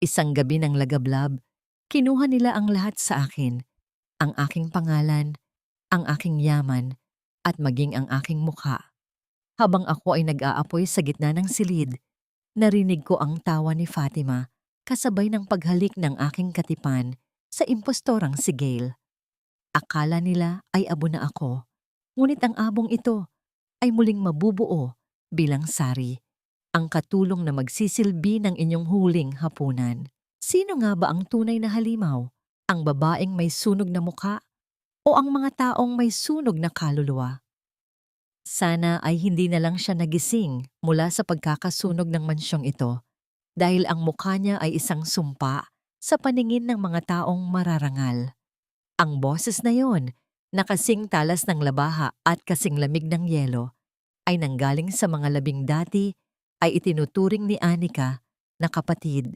Isang gabi ng lagablab, kinuha nila ang lahat sa akin, ang aking pangalan, ang aking yaman, at maging ang aking mukha. Habang ako ay nag-aapoy sa gitna ng silid, narinig ko ang tawa ni Fatima kasabay ng paghalik ng aking katipan sa impostorang si Gail. Akala nila ay abo na ako, ngunit ang abong ito ay muling mabubuo bilang sari, ang katulong na magsisilbi ng inyong huling hapunan. Sino nga ba ang tunay na halimaw? Ang babaeng may sunog na mukha o ang mga taong may sunog na kaluluwa? Sana ay hindi na lang siya nagising mula sa pagkakasunog ng mansyong ito dahil ang mukha niya ay isang sumpa sa paningin ng mga taong mararangal. Ang boses na yon, na kasing talas ng labaha at kasing lamig ng yelo, ay nanggaling sa mga labing dati ay itinuturing ni Anika na kapatid,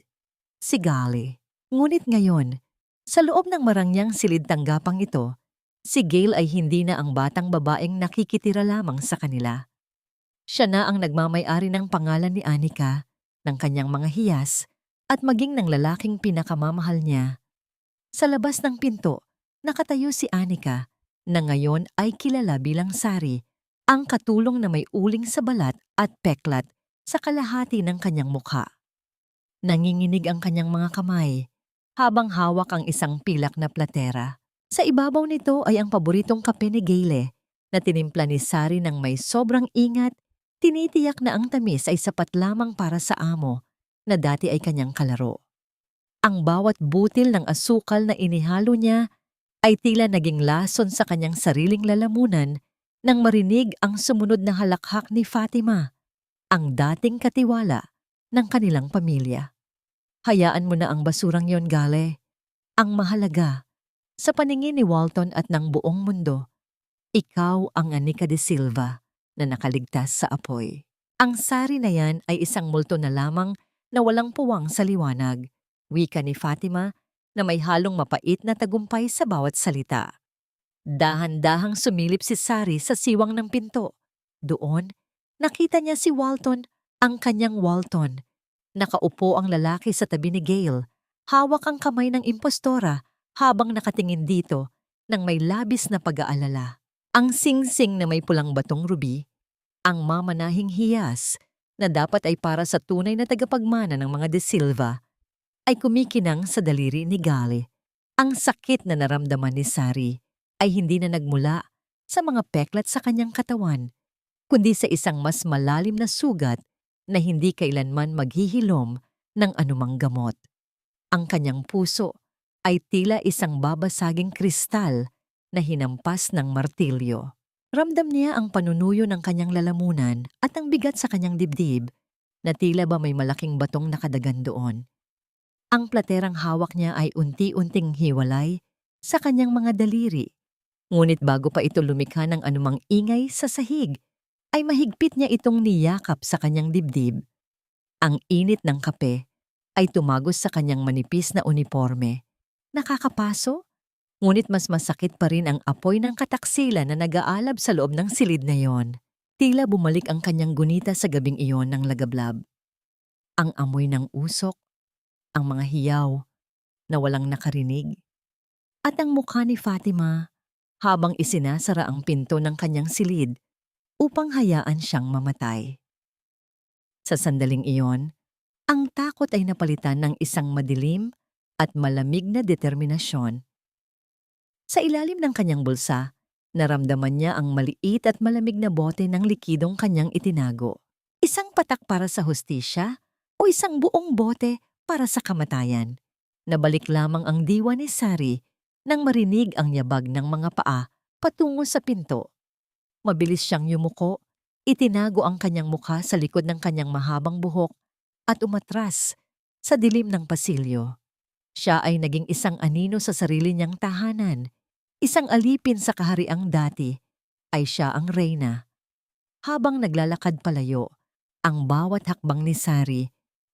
si Gali. Ngunit ngayon, sa loob ng marangyang silid tanggapang ito, si Gail ay hindi na ang batang babaeng nakikitira lamang sa kanila. Siya na ang nagmamay-ari ng pangalan ni Anika, ng kanyang mga hiyas, at maging ng lalaking pinakamamahal niya. Sa labas ng pinto, nakatayo si Anika, na ngayon ay kilala bilang Sari, ang katulong na may uling sa balat at peklat sa kalahati ng kanyang mukha. Nanginginig ang kanyang mga kamay, habang hawak ang isang pilak na platera. Sa ibabaw nito ay ang paboritong kape ni Gayle, na tinimpla ni Sari ng may sobrang ingat, tinitiyak na ang tamis ay sapat lamang para sa amo, na dati ay kanyang kalaro. Ang bawat butil ng asukal na inihalo niya ay tila naging lason sa kanyang sariling lalamunan nang marinig ang sumunod na halakhak ni Fatima, ang dating katiwala ng kanilang pamilya. Hayaan mo na ang basurang yon, Gale. Ang mahalaga, sa paningin ni Walton at ng buong mundo, ikaw ang Anika de Silva na nakaligtas sa apoy. Ang Sari na yan ay isang multo na lamang na walang puwang sa liwanag, wika ni Fatima na may halong mapait na tagumpay sa bawat salita. Dahan-dahang sumilip si Sari sa siwang ng pinto. Doon, nakita niya si Walton, ang kanyang Walton. Nakaupo ang lalaki sa tabi ni Gail, hawak ang kamay ng impostora habang nakatingin dito ng may labis na pag-aalala. Ang singsing na may pulang batong ruby, ang mamanahing hiyas na dapat ay para sa tunay na tagapagmana ng mga De Silva, ay kumikinang sa daliri ni Gali. Ang sakit na naramdaman ni Sari ay hindi na nagmula sa mga peklat sa kanyang katawan, kundi sa isang mas malalim na sugat na hindi kailanman maghihilom ng anumang gamot. Ang kanyang puso ay tila isang babasaging kristal na hinampas ng martilyo. Ramdam niya ang panunuyo ng kanyang lalamunan at ang bigat sa kanyang dibdib na tila ba may malaking batong nakadagan doon. Ang platerang hawak niya ay unti-unting hiwalay sa kanyang mga daliri. Ngunit bago pa ito lumikha ng anumang ingay sa sahig, ay mahigpit niya itong niyakap sa kanyang dibdib. Ang init ng kape ay tumagos sa kanyang manipis na uniforme. Nakakapaso? Ngunit mas masakit pa rin ang apoy ng kataksilan na nag-aalab sa loob ng silid na yon. Tila bumalik ang kanyang gunita sa gabing iyon ng lagablab. Ang amoy ng usok, ang mga hiyaw na walang nakarinig, at ang mukha ni Fatima habang isinasara ang pinto ng kanyang silid upang hayaan siyang mamatay. Sa sandaling iyon, ang takot ay napalitan ng isang madilim at malamig na determinasyon. Sa ilalim ng kanyang bulsa, naramdaman niya ang maliit at malamig na bote ng likidong kanyang itinago. Isang patak para sa hustisya o isang buong bote para sa kamatayan. Nabalik lamang ang diwa ni Sari nang marinig ang yabag ng mga paa patungo sa pinto. Mabilis siyang yumuko, itinago ang kanyang mukha sa likod ng kanyang mahabang buhok at umatras sa dilim ng pasilyo. Siya ay naging isang anino sa sarili niyang tahanan, isang alipin sa kahariang dati, ay siya ang reyna. Habang naglalakad palayo, ang bawat hakbang ni Sari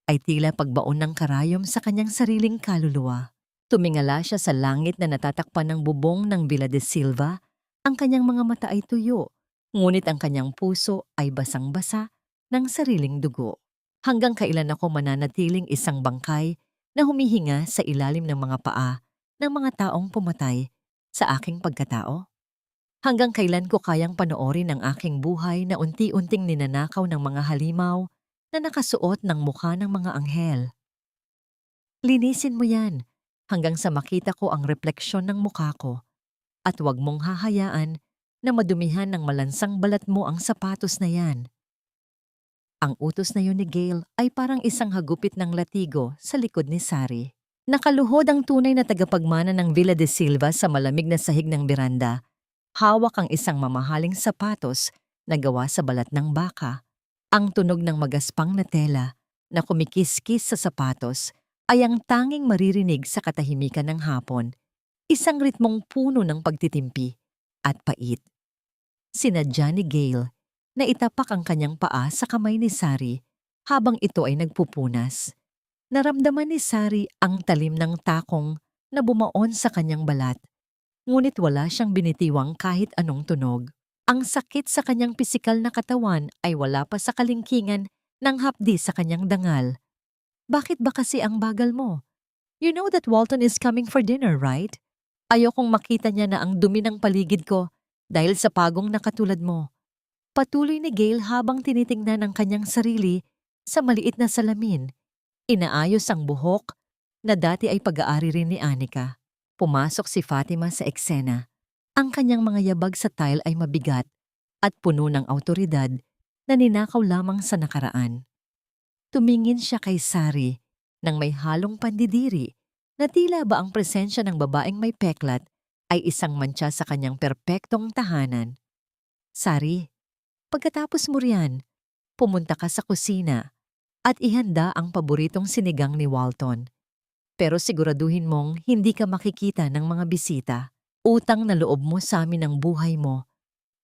ay tila pagbaon ng karayom sa kanyang sariling kaluluwa. Tumingala siya sa langit na natatakpan ng bubong ng Villa de Silva, ang kanyang mga mata ay tuyo, ngunit ang kanyang puso ay basang-basa ng sariling dugo. Hanggang kailan ako mananatiling isang bangkay na humihinga sa ilalim ng mga paa ng mga taong pumatay sa aking pagkatao? Hanggang kailan ko kayang panoorin ang aking buhay na unti-unting ninanakaw ng mga halimaw na nakasuot ng mukha ng mga anghel? Linisin mo yan hanggang sa makita ko ang refleksyon ng mukha ko at huwag mong hahayaan na madumihan ng malansang balat mo ang sapatos na yan. Ang utos na yun ni Gail ay parang isang hagupit ng latigo sa likod ni Sari. Nakaluhod ang tunay na tagapagmana ng Villa de Silva sa malamig na sahig ng beranda. Hawak ang isang mamahaling sapatos na gawa sa balat ng baka. Ang tunog ng magaspang na tela na kumikiskis sa sapatos ay ang tanging maririnig sa katahimikan ng hapon. Isang ritmong puno ng pagtitimpi at pait. Sinadya ni Gail na itapak ang kanyang paa sa kamay ni Sari habang ito ay nagpupunas. Naramdaman ni Sari ang talim ng takong na bumaon sa kanyang balat, ngunit wala siyang binitiwang kahit anong tunog. Ang sakit sa kanyang pisikal na katawan ay wala pa sa kalingkingan ng hapdi sa kanyang dangal. Bakit ba kasi ang bagal mo? You know that Walton is coming for dinner, right? Ayokong makita niya na ang dumi ng paligid ko dahil sa pagong na katulad mo. Patuloy ni Gail habang tinitingnan ang kanyang sarili sa maliit na salamin. Inaayos ang buhok na dati ay pag-aari rin ni Anika. Pumasok si Fatima sa eksena. Ang kanyang mga yabag sa tile ay mabigat at puno ng awtoridad na ninakaw lamang sa nakaraan. Tumingin siya kay Sari nang may halong pandidiri na tila ba ang presensya ng babaeng may peklat ay isang mantsa sa kanyang perpektong tahanan. Sari, pagkatapos mo riyan, pumunta ka sa kusina at ihanda ang paboritong sinigang ni Walton. Pero siguraduhin mong hindi ka makikita ng mga bisita. Utang na loob mo sa amin ang buhay mo.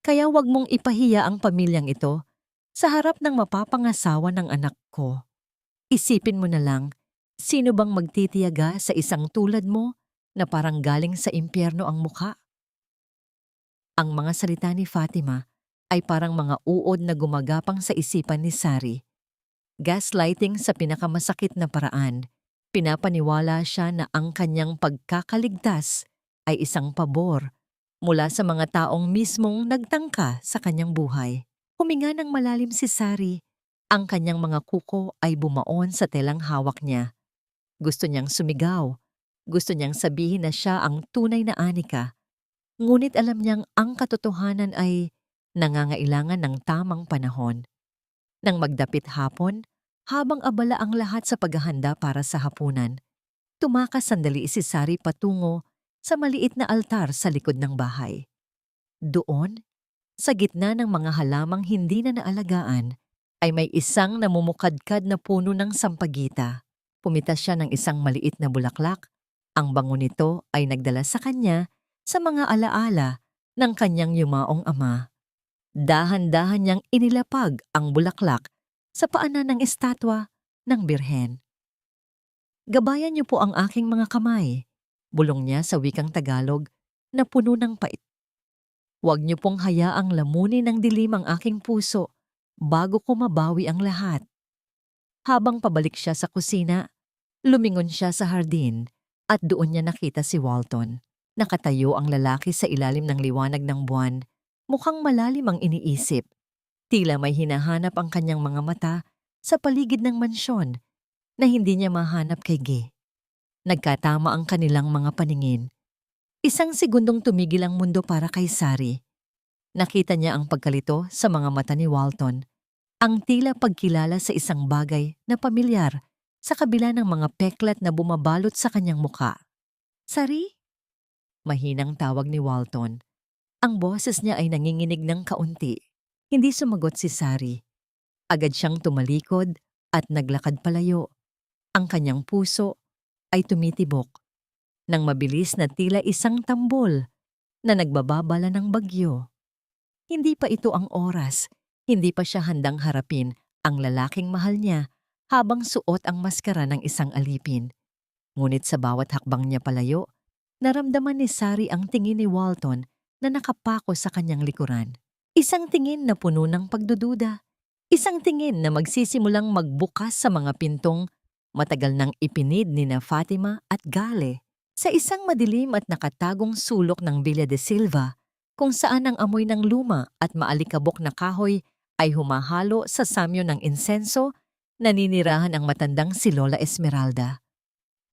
Kaya wag mong ipahiya ang pamilyang ito sa harap ng mapapangasawa ng anak ko. Isipin mo na lang, sino bang magtitiyaga sa isang tulad mo na parang galing sa impyerno ang mukha? Ang mga salita ni Fatima ay parang mga uod na gumagapang sa isipan ni Sari. Gaslighting sa pinakamasakit na paraan. Pinapaniwala siya na ang kanyang pagkakaligtas ay isang pabor mula sa mga taong mismong nagtangka sa kanyang buhay. Huminga ng malalim si Sari. Ang kanyang mga kuko ay bumaon sa telang hawak niya. Gusto niyang sumigaw. Gusto niyang sabihin na siya ang tunay na Anika. Ngunit alam niyang ang katotohanan ay nangangailangan ng tamang panahon. Nang magdapit hapon, habang abala ang lahat sa paghahanda para sa hapunan, tumakas sandali si Sari patungo sa maliit na altar sa likod ng bahay. Doon, sa gitna ng mga halamang hindi na naalagaan, ay may isang namumukadkad na puno ng sampagita. Pumitas siya ng isang maliit na bulaklak. Ang bango nito ay nagdala sa kanya sa mga alaala ng kanyang yumaong ama. Dahan-dahan niyang inilapag ang bulaklak sa paanan ng estatwa ng Birhen. Gabayan niyo po ang aking mga kamay, bulong niya sa wikang Tagalog na puno ng pait. Huwag niyo pong hayaang lamunin ng dilim ang aking puso bago ko mabawi ang lahat. Habang pabalik siya sa kusina, lumingon siya sa hardin at doon niya nakita si Walton. Nakatayo ang lalaki sa ilalim ng liwanag ng buwan. Mukhang malalim ang iniisip. Tila may hinahanap ang kanyang mga mata sa paligid ng mansyon na hindi niya mahanap kay Gay. Nagkatama ang kanilang mga paningin. Isang segundong tumigil ang mundo para kay Sari. Nakita niya ang pagkalito sa mga mata ni Walton. Ang tila pagkilala sa isang bagay na pamilyar sa kabila ng mga peklat na bumabalot sa kanyang muka. Sari? Mahinang tawag ni Walton. Ang boses niya ay nanginginig ng kaunti. Hindi sumagot si Sari. Agad siyang tumalikod at naglakad palayo. Ang kanyang puso ay tumitibok nang mabilis na tila isang tambol na nagbababala ng bagyo. Hindi pa ito ang oras. Hindi pa siya handang harapin ang lalaking mahal niya habang suot ang maskara ng isang alipin. Ngunit sa bawat hakbang niya palayo, naramdaman ni Sari ang tingin ni Walton na nakapako sa kanyang likuran. Isang tingin na puno ng pagdududa. Isang tingin na magsisimulang magbukas sa mga pintong Matagal nang ipinid ni na Fatima at Gale sa isang madilim at nakatagong sulok ng Villa de Silva kung saan ang amoy ng luma at maalikabok na kahoy ay humahalo sa samyo ng insenso. Naninirahan ang matandang si Lola Esmeralda.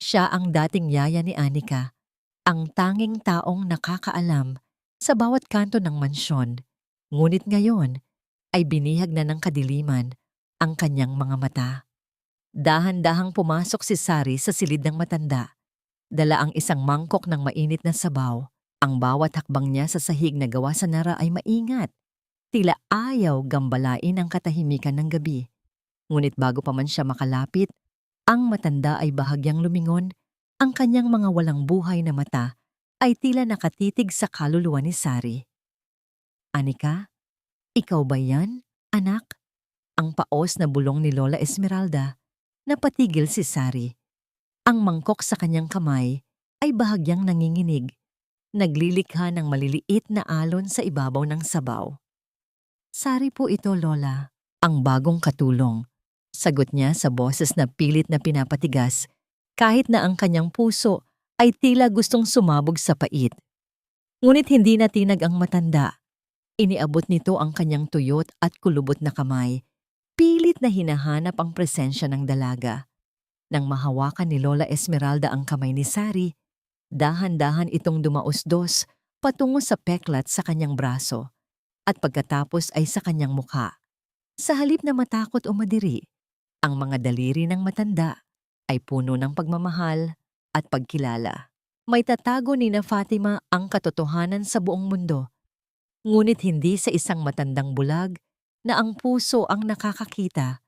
Siya ang dating yaya ni Anika, ang tanging taong nakakaalam sa bawat kanto ng mansyon. Ngunit ngayon ay binihag na ng kadiliman ang kanyang mga mata. Dahan-dahang pumasok si Sari sa silid ng matanda. Dala ang isang mangkok ng mainit na sabaw. Ang bawat hakbang niya sa sahig na gawa sa nara ay maingat. Tila ayaw gambalain ang katahimikan ng gabi. Ngunit bago pa man siya makalapit, ang matanda ay bahagyang lumingon. Ang kanyang mga walang buhay na mata ay tila nakatitig sa kaluluwa ni Sari. "Anika, ikaw ba yan, anak?" Ang paos na bulong ni Lola Esmeralda. Napatigil si Sari. Ang mangkok sa kanyang kamay ay bahagyang nanginginig. Naglilikha ng maliliit na alon sa ibabaw ng sabaw. "Sari po ito, Lola." Ang bagong katulong. Sagot niya sa boses na pilit na pinapatigas, kahit na ang kanyang puso ay tila gustong sumabog sa pait. Ngunit hindi natinag ang matanda. Iniabot nito ang kanyang tuyot at kulubot na kamay. Pilit na hinahanap ang presensya ng dalaga. Nang mahawakan ni Lola Esmeralda ang kamay ni Sari, dahan-dahan itong dumausdos patungo sa peklat sa kanyang braso at pagkatapos ay sa kanyang mukha. Sa halip na matakot o madiri, ang mga daliri ng matanda ay puno ng pagmamahal at pagkilala. May tatago ni na Fatima ang katotohanan sa buong mundo, ngunit hindi sa isang matandang bulag na ang puso ang nakakakita,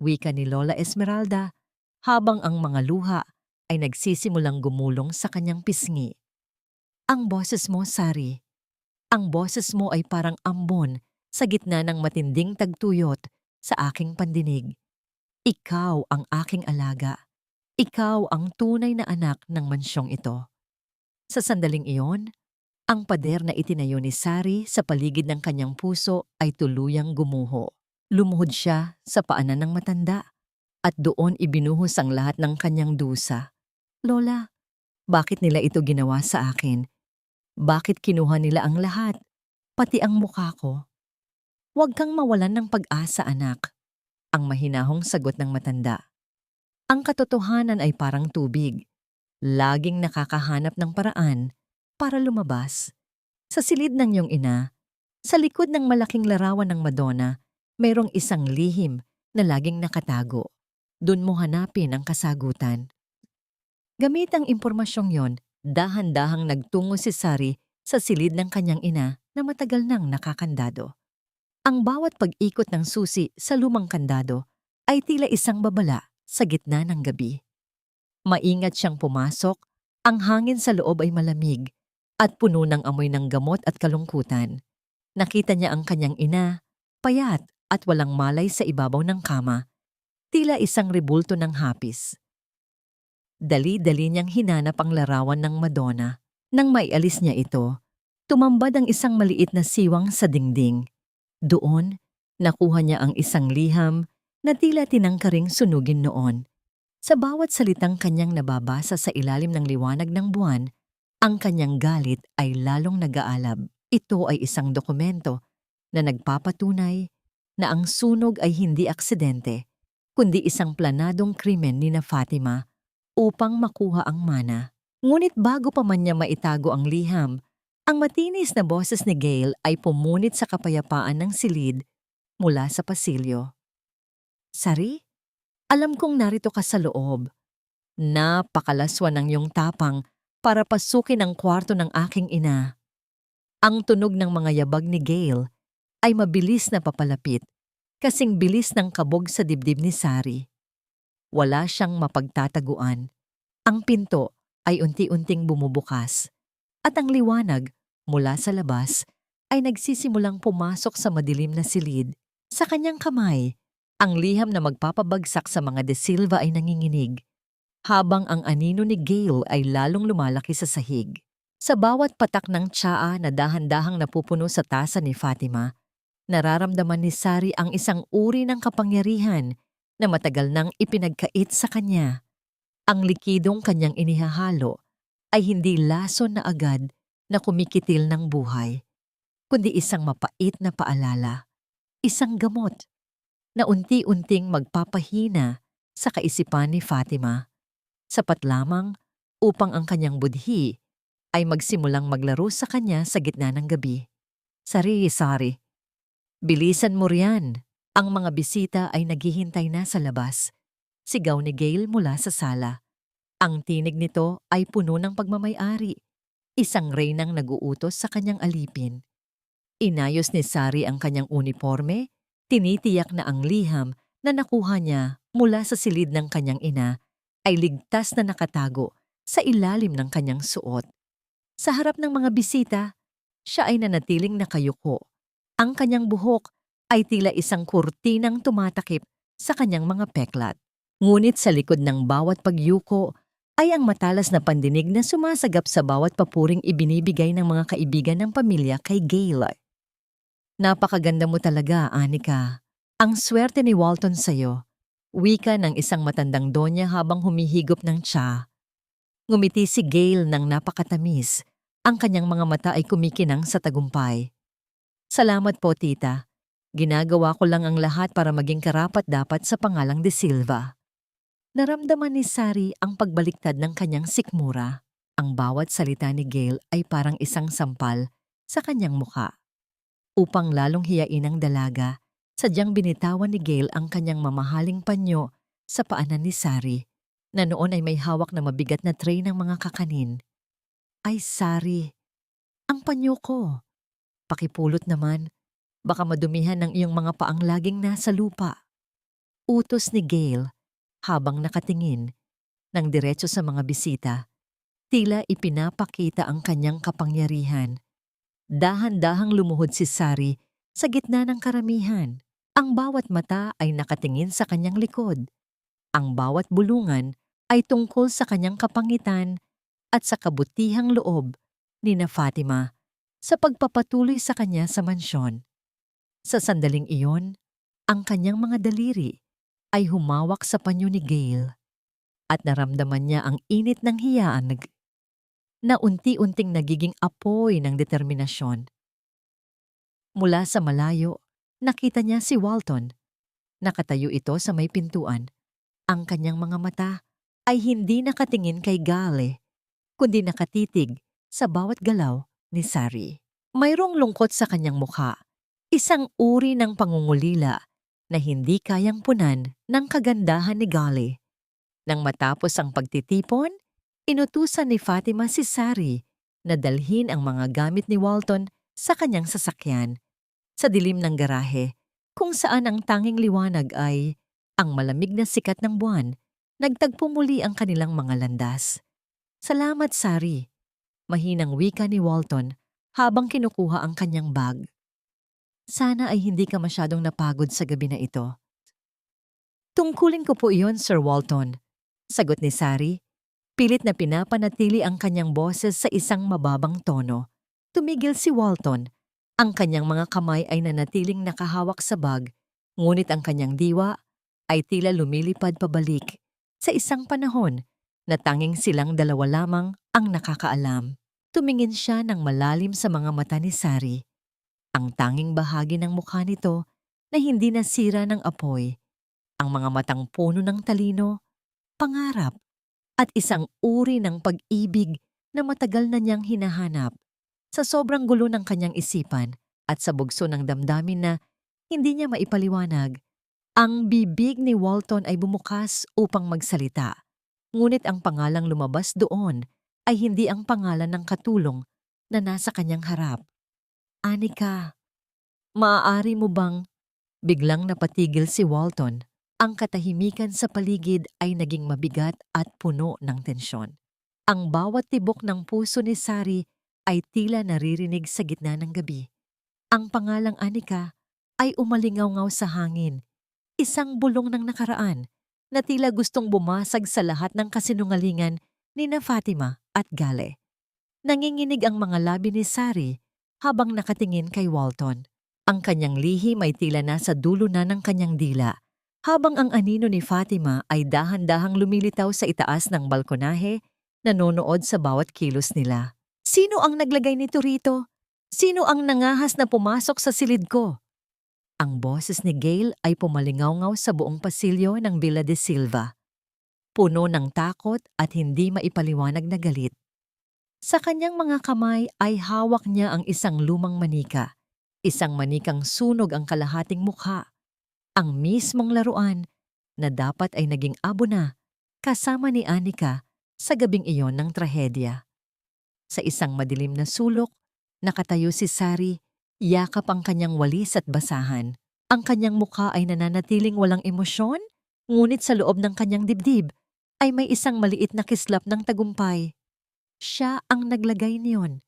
wika ni Lola Esmeralda habang ang mga luha ay nagsisimulang gumulong sa kanyang pisngi. "Ang boses mo, Sari. Ang boses mo ay parang ambon sa gitna ng matinding tagtuyot sa aking pandinig. Ikaw ang aking alaga. Ikaw ang tunay na anak ng mansyong ito." Sa sandaling iyon, ang pader na itinayo ni Sari sa paligid ng kanyang puso ay tuluyang gumuho. Lumuhod siya sa paanan ng matanda at doon ibinuhos ang lahat ng kanyang dusa. "Lola, bakit nila ito ginawa sa akin? Bakit kinuha nila ang lahat, pati ang mukha ko?" "Huwag kang mawalan ng pag-asa, anak," ang mahinahong sagot ng matanda. "Ang katotohanan ay parang tubig. Laging nakakahanap ng paraan para lumabas. Sa silid ng iyong ina, sa likod ng malaking larawan ng Madonna, mayroong isang lihim na laging nakatago. Doon mo hanapin ang kasagutan." Gamit ang impormasyong yon, dahan-dahang nagtungo si Sari sa silid ng kanyang ina na matagal nang nakakandado. Ang bawat pag-ikot ng susi sa lumang kandado ay tila isang babala sa gitna ng gabi. Maingat siyang pumasok, ang hangin sa loob ay malamig at puno ng amoy ng gamot at kalungkutan. Nakita niya ang kanyang ina, payat at walang malay sa ibabaw ng kama, tila isang rebulto ng hapis. Dali-dali niyang hinanap ang larawan ng Madonna. Nang maialis niya ito, tumambad ang isang maliit na siwang sa dingding. Doon, nakuha niya ang isang liham na tila tinangkaring sunugin noon. Sa bawat salitang kanyang nababasa sa ilalim ng liwanag ng buwan, ang kanyang galit ay lalong nag-aalab. Ito ay isang dokumento na nagpapatunay na ang sunog ay hindi aksidente, kundi isang planadong krimen ni na Fatima upang makuha ang mana. Ngunit bago pa man niya maitago ang liham, ang matinis na boses ni Gale ay pumunit sa kapayapaan ng silid mula sa pasilyo. "Sari, alam kong narito ka sa loob. Napakalaswa ng iyong tapang para pasukin ang kwarto ng aking ina." Ang tunog ng mga yabag ni Gale ay mabilis na papalapit, kasing bilis ng kabog sa dibdib ni Sari. Wala siyang mapagtataguan. Ang pinto ay unti-unting bumubukas, at ang liwanag mula sa labas ay nagsisimulang pumasok sa madilim na silid. Sa kanyang kamay, ang liham na magpapabagsak sa mga de Silva ay nanginginig, habang ang anino ni Gale ay lalong lumalaki sa sahig. Sa bawat patak ng tsaa na dahan-dahang napupuno sa tasa ni Fatima, nararamdaman ni Sari ang isang uri ng kapangyarihan na matagal nang ipinagkait sa kanya. Ang likidong kanyang inihahalo ay hindi lason na agad na kumikitil ng buhay, kundi isang mapait na paalala, isang gamot na unti-unting magpapahina sa kaisipan ni Fatima, sapat lamang upang ang kanyang budhi ay magsimulang maglaro sa kanya sa gitna ng gabi. Sari, bilisan mo riyan. Ang mga bisita ay naghihintay na sa labas. Sigaw ni Gail mula sa sala. Ang tinig nito ay puno ng pagmamay-ari. Isang reynang nag-uutos sa kanyang alipin. Inayos ni Sari ang kanyang uniforme, tinitiyak na ang liham na nakuha niya mula sa silid ng kanyang ina ay ligtas na nakatago sa ilalim ng kanyang suot. Sa harap ng mga bisita, siya ay nanatiling nakayuko. Ang kanyang buhok ay tila isang kurtinang tumatakip sa kanyang mga peklat. Ngunit sa likod ng bawat pagyuko ay ang matalas na pandinig na sumasagap sa bawat papuring ibinibigay ng mga kaibigan ng pamilya kay Gail. Napakaganda mo talaga, Anika. Ang swerte ni Walton sa'yo. Wika ng isang matandang donya habang humihigop ng tsa. Ngumiti si Gail ng napakatamis. Ang kanyang mga mata ay kumikinang sa tagumpay. Salamat po, tita. Ginagawa ko lang ang lahat para maging karapat-dapat sa pangalang De Silva. Naramdaman ni Sari ang pagbaliktad ng kanyang sikmura. Ang bawat salita ni Gail ay parang isang sampal sa kanyang muka. Upang lalong hiyain ang dalaga, sadyang binitawan ni Gail ang kanyang mamahaling panyo sa paanan ni Sari, na noon ay may hawak na mabigat na tray ng mga kakanin. Ay, Sari, ang panyo ko. Pakipulot naman. Baka madumihan ng iyong mga paang laging nasa lupa. Utos ni Gail habang nakatingin ng diretso sa mga bisita. Tila ipinapakita ang kanyang kapangyarihan. Dahan-dahang lumuhod si Sari sa gitna ng karamihan. Ang bawat mata ay nakatingin sa kanyang likod. Ang bawat bulungan ay tungkol sa kanyang kapangitan at sa kabutihang loob ni na Fatima sa pagpapatuloy sa kanya sa mansyon. Sa sandaling iyon, ang kanyang mga daliri ay humawak sa panyo ni Gail at naramdaman niya ang init ng hiyaan na unti-unting nagiging apoy ng determinasyon. Mula sa malayo, nakita niya si Walton. Nakatayo ito sa may pintuan. Ang kanyang mga mata ay hindi nakatingin kay Gale, kundi nakatitig sa bawat galaw ni Sari. Mayroong lungkot sa kanyang mukha. Isang uri ng pangungulila na hindi kayang punan ng kagandahan ni Gale. Nang matapos ang pagtitipon, inutusan ni Fatima si Sari na dalhin ang mga gamit ni Walton sa kanyang sasakyan sa dilim ng garahe, kung saan ang tanging liwanag ay ang malamig na sikat ng buwan. Nagtagpo muli ang kanilang mga landas. Salamat, Sari. Mahinang wika ni Walton habang kinukuha ang kanyang bag. Sana ay hindi ka masyadong napagod sa gabi na ito. Tungkulin ko po iyon, Sir Walton. Sagot ni Sari. Pilit na pinapanatili ang kanyang boses sa isang mababang tono. Tumigil si Walton. Ang kanyang mga kamay ay nanatiling nakahawak sa bag, ngunit ang kanyang diwa ay tila lumilipad pabalik sa isang panahon na tanging silang dalawa lamang ang nakakaalam. Tumingin siya ng malalim sa mga mata ni Sari. Ang tanging bahagi ng mukha nito na hindi nasira ng apoy, ang mga matang puno ng talino, pangarap, at isang uri ng pag-ibig na matagal na niyang hinahanap. Sa sobrang gulo ng kanyang isipan at sa bugso ng damdamin na hindi niya maipaliwanag, ang bibig ni Walton ay bumukas upang magsalita. Ngunit ang pangalang lumabas doon ay hindi ang pangalan ng katulong na nasa kanyang harap. Anika, maaari mo bang? Biglang napatigil si Walton. Ang katahimikan sa paligid ay naging mabigat at puno ng tensyon. Ang bawat tibok ng puso ni Sari ay tila naririnig sa gitna ng gabi. Ang pangalang Anika ay umalingaw-ngaw sa hangin. Isang bulong ng nakaraan na tila gustong bumasag sa lahat ng kasinungalingan ni na Fatima at Gale. Nanginginig ang mga labi ni Sari habang nakatingin kay Walton. Ang kanyang lihim ay tila nasa dulo na ng kanyang dila Habang ang anino ni Fatima ay dahan-dahang lumilitaw sa itaas ng balkonahe, nanonood sa bawat kilos nila. Sino ang naglagay nito rito? Sino ang nangahas na pumasok sa silid ko? Ang boses ni Gail ay pumalingaw-ngaw sa buong pasilyo ng Villa de Silva. Puno ng takot at hindi maipaliwanag na galit. Sa kanyang mga kamay ay hawak niya ang isang lumang manika. Isang manikang sunog ang kalahating mukha. Ang mismong laruan na dapat ay naging abo na kasama ni Anika sa gabing iyon ng trahedya. Sa isang madilim na sulok, nakatayo si Sari, yakap ang kanyang walis at basahan. Ang kanyang mukha ay nananatiling walang emosyon, ngunit sa loob ng kanyang dibdib ay may isang maliit na kislap ng tagumpay. Siya ang naglagay niyon.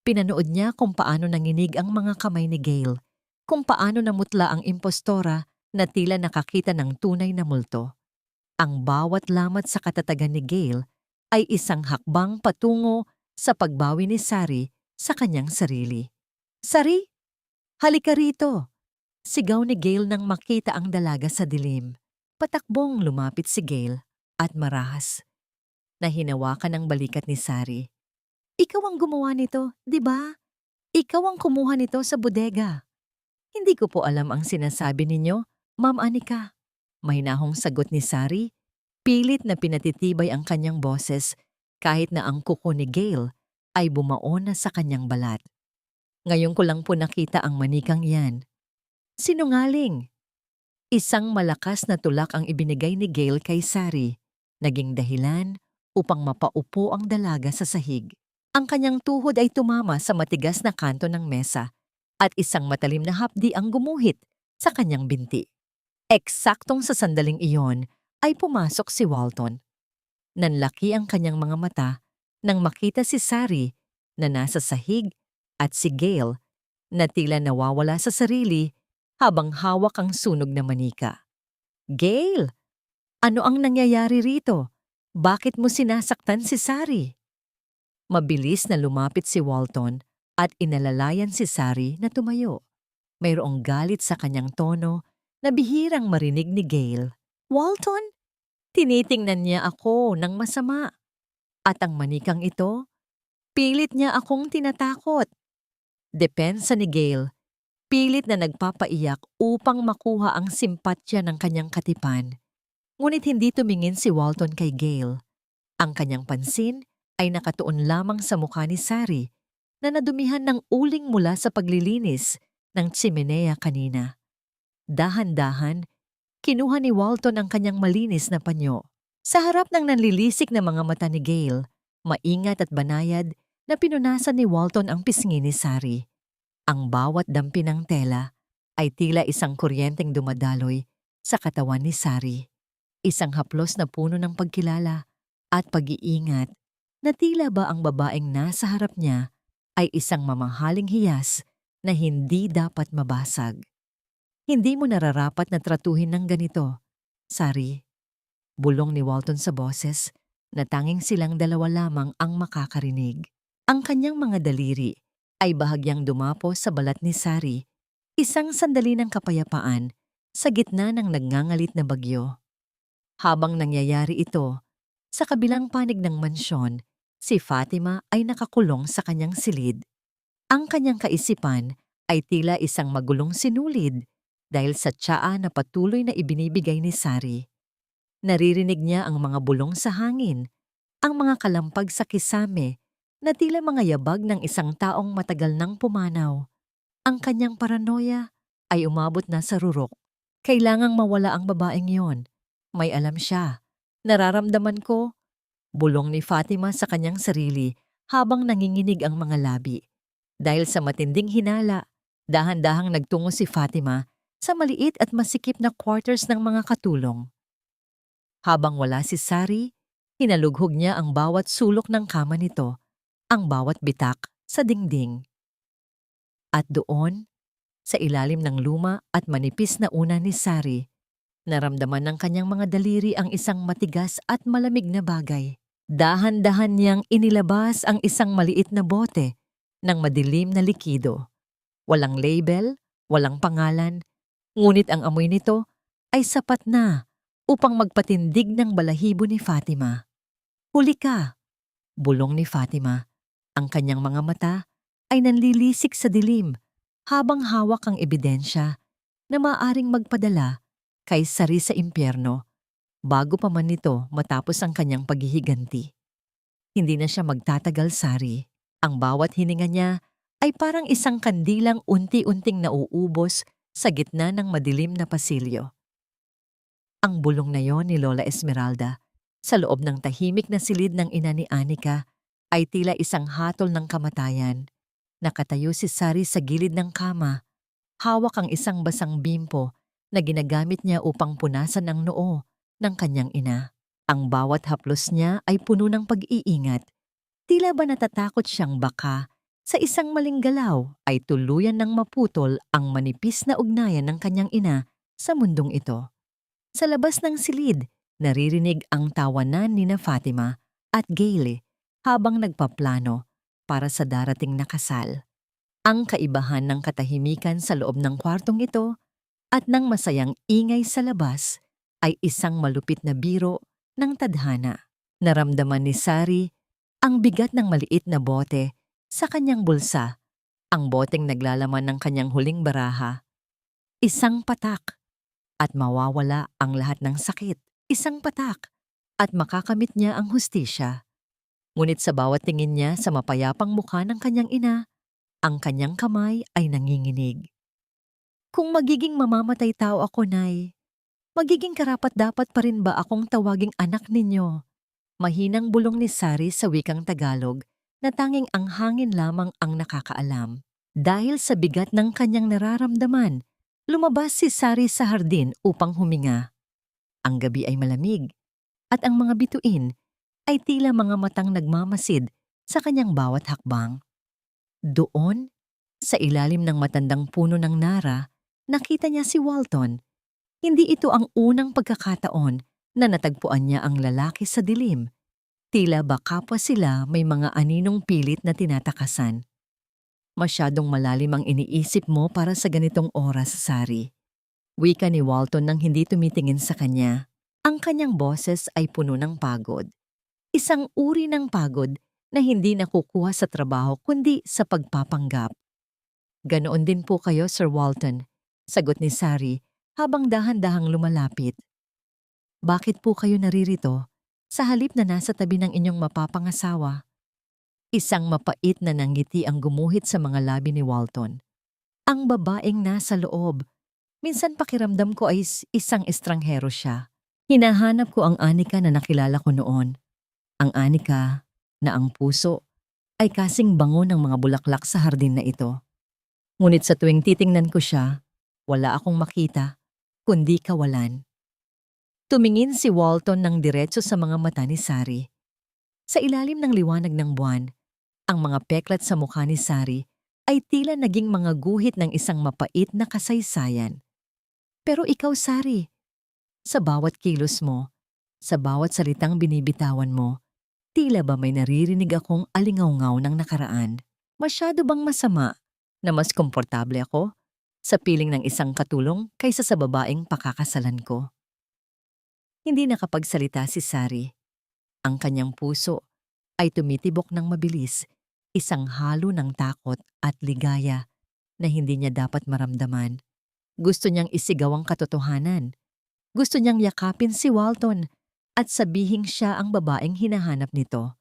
Pinanood niya kung paano nanginig ang mga kamay ni Gail, kung paano namutla ang impostora na tila nakakita ng tunay na multo. Ang bawat lamat sa katatagan ni Gail ay isang hakbang patungo sa pagbawi ni Sari sa kanyang sarili. Sari, halika rito! Sigaw ni Gail nang makita ang dalaga sa dilim. Patakbong lumapit si Gail at marahas na hinawakan ang balikat ni Sari. Ikaw ang gumawa nito, di ba? Ikaw ang kumuha nito sa bodega. Hindi ko po alam ang sinasabi ninyo, Ma'am Anika. Mahinahong sagot ni Sari, pilit na pinatitibay ang kanyang boses kahit na ang kuko ni Gail ay bumaon na sa kanyang balat. Ngayon ko lang po nakita ang manikang iyan. Sinungaling! Isang malakas na tulak ang ibinigay ni Gail kay Sari, naging dahilan upang mapaupo ang dalaga sa sahig. Ang kanyang tuhod ay tumama sa matigas na kanto ng mesa at isang matalim na hapdi ang gumuhit sa kanyang binti. Eksaktong sa sandaling iyon ay pumasok si Walton. Nanlaki ang kanyang mga mata nang makita si Sari na nasa sahig at si Gail na tila nawawala sa sarili habang hawak ang sunog na manika. Gail, ano ang nangyayari rito? Bakit mo sinasaktan si Sari? Mabilis na lumapit si Walton at inalalayan si Sari na tumayo. Mayroong galit sa kanyang tono na bihirang marinig ni Gail. Walton, tinitingnan niya ako ng masama. At ang manikang ito, pilit niya akong tinatakot. Depensa ni Gail, pilit na nagpapaiyak upang makuha ang simpatya ng kanyang katipan. Ngunit hindi tumingin si Walton kay Gail. Ang kanyang pansin ay nakatuon lamang sa mukha ni Sari na nadumihan ng uling mula sa paglilinis ng tsimenea kanina. Dahan-dahan, kinuha ni Walton ang kanyang malinis na panyo. Sa harap ng nanlilisik na mga mata ni Gail, maingat at banayad na pinunasan ni Walton ang pisngi ni Sari. Ang bawat dampi ng tela ay tila isang kuryenteng dumadaloy sa katawan ni Sari. Isang haplos na puno ng pagkilala at pag-iingat na tila ba ang babaeng nasa harap niya ay isang mamahaling hiyas na hindi dapat mabasag. Hindi mo nararapat na tratuhin ng ganito, Sari. Bulong ni Walton sa boses na tanging silang dalawa lamang ang makakarinig. Ang kanyang mga daliri ay bahagyang dumapo sa balat ni Sari, isang sandali ng kapayapaan sa gitna ng nagngangalit na bagyo. Habang nangyayari ito, sa kabilang panig ng mansyon, si Fatima ay nakakulong sa kanyang silid. Ang kanyang kaisipan ay tila isang magulong sinulid dahil sa tsaa na patuloy na ibinibigay ni Sari. Naririnig niya ang mga bulong sa hangin, ang mga kalampag sa kisame na tila mga yabag ng isang taong matagal nang pumanaw. Ang kanyang paranoia ay umabot na sa rurok. Kailangang mawala ang babaeng yon. May alam siya. Nararamdaman ko, bulong ni Fatima sa kanyang sarili habang nanginginig ang mga labi. Dahil sa matinding hinala, dahan-dahang nagtungo si Fatima sa maliit at masikip na quarters ng mga katulong. Habang wala si Sari, hinalughog niya ang bawat sulok ng kama nito, ang bawat bitak sa dingding. At doon, sa ilalim ng luma at manipis na una ni Sari, naramdaman ng kanyang mga daliri ang isang matigas at malamig na bagay. Dahan-dahan niyang inilabas ang isang maliit na bote ng madilim na likido. Walang label, walang pangalan, ngunit ang amoy nito ay sapat na upang magpatindig ng balahibo ni Fatima. Huli ka! Bulong ni Fatima. Ang kanyang mga mata ay nanlilisik sa dilim habang hawak ang ebidensya na maaring magpadala kay Sari sa impyerno bago pa man nito matapos ang kanyang paghihiganti. Hindi na siya magtatagal, Sari. Ang bawat hininga niya ay parang isang kandilang unti-unting nauubos sa gitna ng madilim na pasilyo. Ang bulong na yon ni Lola Esmeralda sa loob ng tahimik na silid ng ina ni Anika ay tila isang hatol ng kamatayan. Nakatayo si Sari sa gilid ng kama, hawak ang isang basang bimpo na ginagamit niya upang punasan ang noo ng kanyang ina. Ang bawat haplos niya ay puno ng pag-iingat. Tila ba natatakot siyang baka sa isang maling galaw ay tuluyan ng maputol ang manipis na ugnayan ng kanyang ina sa mundong ito. Sa labas ng silid, naririnig ang tawanan ni na Fatima at Gayle habang nagpaplano para sa darating na kasal. Ang kaibahan ng katahimikan sa loob ng kwartong ito at ng masayang ingay sa labas ay isang malupit na biro ng tadhana. Naramdaman ni Sari ang bigat ng maliit na bote sa kanyang bulsa, ang boteng naglalaman ng kanyang huling baraha. Isang patak at mawawala ang lahat ng sakit. Isang patak at makakamit niya ang hustisya. Ngunit sa bawat tingin niya sa mapayapang mukha ng kanyang ina, ang kanyang kamay ay nanginginig. Kung magiging mamamatay tao ako, Nay, magiging karapat-dapat pa rin ba akong tawaging anak ninyo? Mahinang bulong ni Sari sa wikang Tagalog na tanging ang hangin lamang ang nakakaalam. Dahil sa bigat ng kanyang nararamdaman, lumabas si Sari sa hardin upang huminga. Ang gabi ay malamig at ang mga bituin ay tila mga matang nagmamasid sa kanyang bawat hakbang. Doon, sa ilalim ng matandang puno ng nara, nakita niya si Walton. Hindi ito ang unang pagkakataon na natagpuan niya ang lalaki sa dilim. Tila ba kapwa sila may mga aninong pilit na tinatakasan. Masyadong malalim ang iniisip mo para sa ganitong oras, Sari. Wika ni Walton nang hindi tumitingin sa kanya. Ang kanyang boses ay puno ng pagod. Isang uri ng pagod na hindi nakukuha sa trabaho kundi sa pagpapanggap. Ganoon din po kayo, Sir Walton, sagot ni Sari habang dahan-dahang lumalapit. Bakit po kayo naririto sa halip na nasa tabi ng inyong mapapangasawa? Isang mapait na nangiti ang gumuhit sa mga labi ni Walton. Ang babaeng nasa loob. Minsan pakiramdam ko ay isang estranghero siya. Hinahanap ko ang Anika na nakilala ko noon. Ang Anika na ang puso ay kasing bango ng mga bulaklak sa hardin na ito. Ngunit sa tuwing titingnan ko siya, wala akong makita, kundi kawalan. Tumingin si Walton ng diretso sa mga mata ni Sari. Sa ilalim ng liwanag ng buwan, ang mga peklat sa mukha ni Sari ay tila naging mga guhit ng isang mapait na kasaysayan. Pero ikaw, Sari, sa bawat kilos mo, sa bawat salitang binibitawan mo, tila ba may naririnig akong alingaw-ngaw ng nakaraan? Masyado bang masama na mas komportable ako sa piling ng isang katulong kaysa sa babaeng pakakasalan ko? Hindi nakapagsalita si Sari. Ang kanyang puso ay tumitibok ng mabilis, isang halo ng takot at ligaya na hindi niya dapat maramdaman. Gusto niyang isigaw ang katotohanan. Gusto niyang yakapin si Walton at sabihing siya ang babaeng hinahanap nito.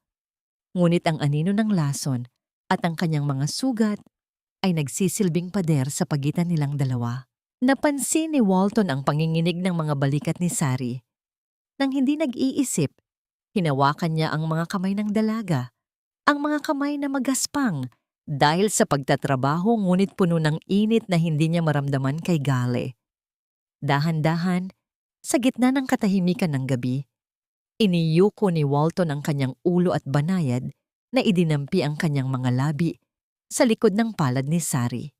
Ngunit ang anino ng lason at ang kanyang mga sugat ay nagsisilbing pader sa pagitan nilang dalawa. Napansin ni Walton ang panginginig ng mga balikat ni Sari. Nang hindi nag-iisip, hinawakan niya ang mga kamay ng dalaga, ang mga kamay na magaspang dahil sa pagtatrabaho ngunit puno ng init na hindi niya maramdaman kay Gale. Dahan-dahan, sa gitna ng katahimikan ng gabi, iniyuko ni Walton ang kanyang ulo at banayad na idinampi ang kanyang mga labi sa likod ng palad ni Sari.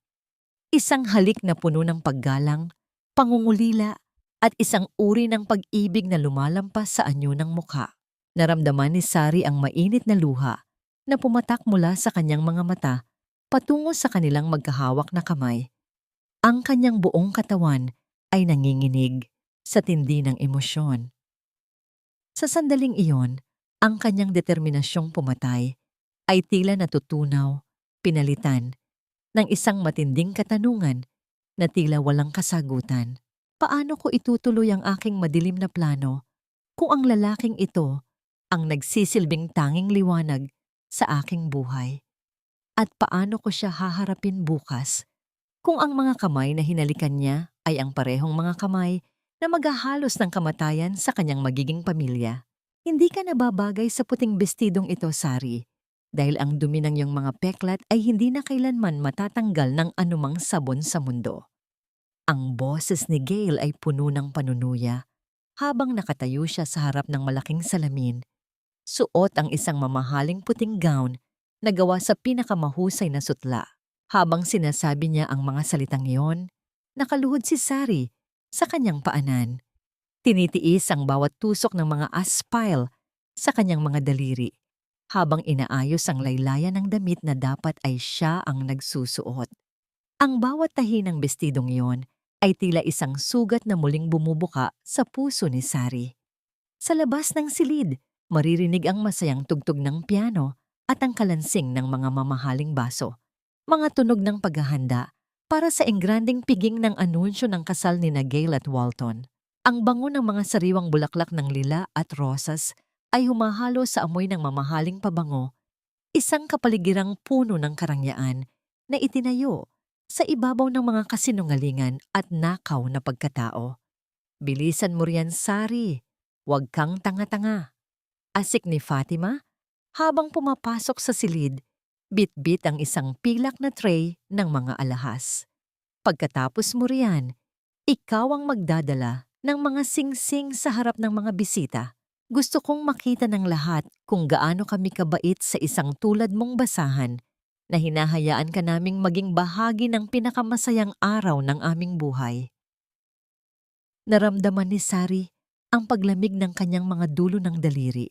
Isang halik na puno ng paggalang, pangungulila at isang uri ng pag-ibig na lumalampas sa anyo ng mukha. Naramdaman ni Sari ang mainit na luha na pumatak mula sa kanyang mga mata patungo sa kanilang magkahawak na kamay. Ang kanyang buong katawan ay nanginginig. sa tindi ng emosyon. Sa sandaling iyon, ang kanyang determinasyong pumatay ay tila natutunaw, pinalitan, ng isang matinding katanungan na tila walang kasagutan. Paano ko itutuloy ang aking madilim na plano kung ang lalaking ito ang nagsisilbing tanging liwanag sa aking buhay? At paano ko siya haharapin bukas kung ang mga kamay na hinalikan niya ay ang parehong mga kamay na maghahalos ng kamatayan sa kanyang magiging pamilya? Hindi ka nababagay sa puting bestidong ito, Sari, dahil ang dumi ng iyong mga peklat ay hindi na kailanman matatanggal ng anumang sabon sa mundo. Ang boses ni Gail ay puno ng panunuya habang nakatayo siya sa harap ng malaking salamin. Suot ang isang mamahaling puting gown na gawa sa pinakamahusay na sutla. Habang sinasabi niya ang mga salitang iyon, nakaluhod si Sari sa kanyang paanan. Tinitiis ang bawat tusok ng mga aspile sa kanyang mga daliri habang inaayos ang laylayan ng damit na dapat ay siya ang nagsusuot. Ang bawat tahi ng bestidong iyon ay tila isang sugat na muling bumubuka sa puso ni Sari. Sa labas ng silid, maririnig ang masayang tugtog ng piano at ang kalansing ng mga mamahaling baso. Mga tunog ng paghahanda para sa engranding piging ng anunsyo ng kasal ni Gail at Walton. Ang bango ng mga sariwang bulaklak ng lila at rosas ay humahalo sa amoy ng mamahaling pabango, isang kapaligirang puno ng karangyaan na itinayo sa ibabaw ng mga kasinungalingan at nakaw na pagkatao. Bilisan mo riyan, Sari. Huwag kang tanga-tanga. Asik ni Fatima habang pumapasok sa silid, bit-bit ang isang pilak na tray ng mga alahas. Pagkatapos mo riyan, ikaw ang magdadala ng mga singsing sa harap ng mga bisita. Gusto kong makita ng lahat kung gaano kami kabait sa isang tulad mong basahan na hinahayaan ka naming maging bahagi ng pinakamasayang araw ng aming buhay. Naramdaman ni Sari ang paglamig ng kanyang mga dulo ng daliri.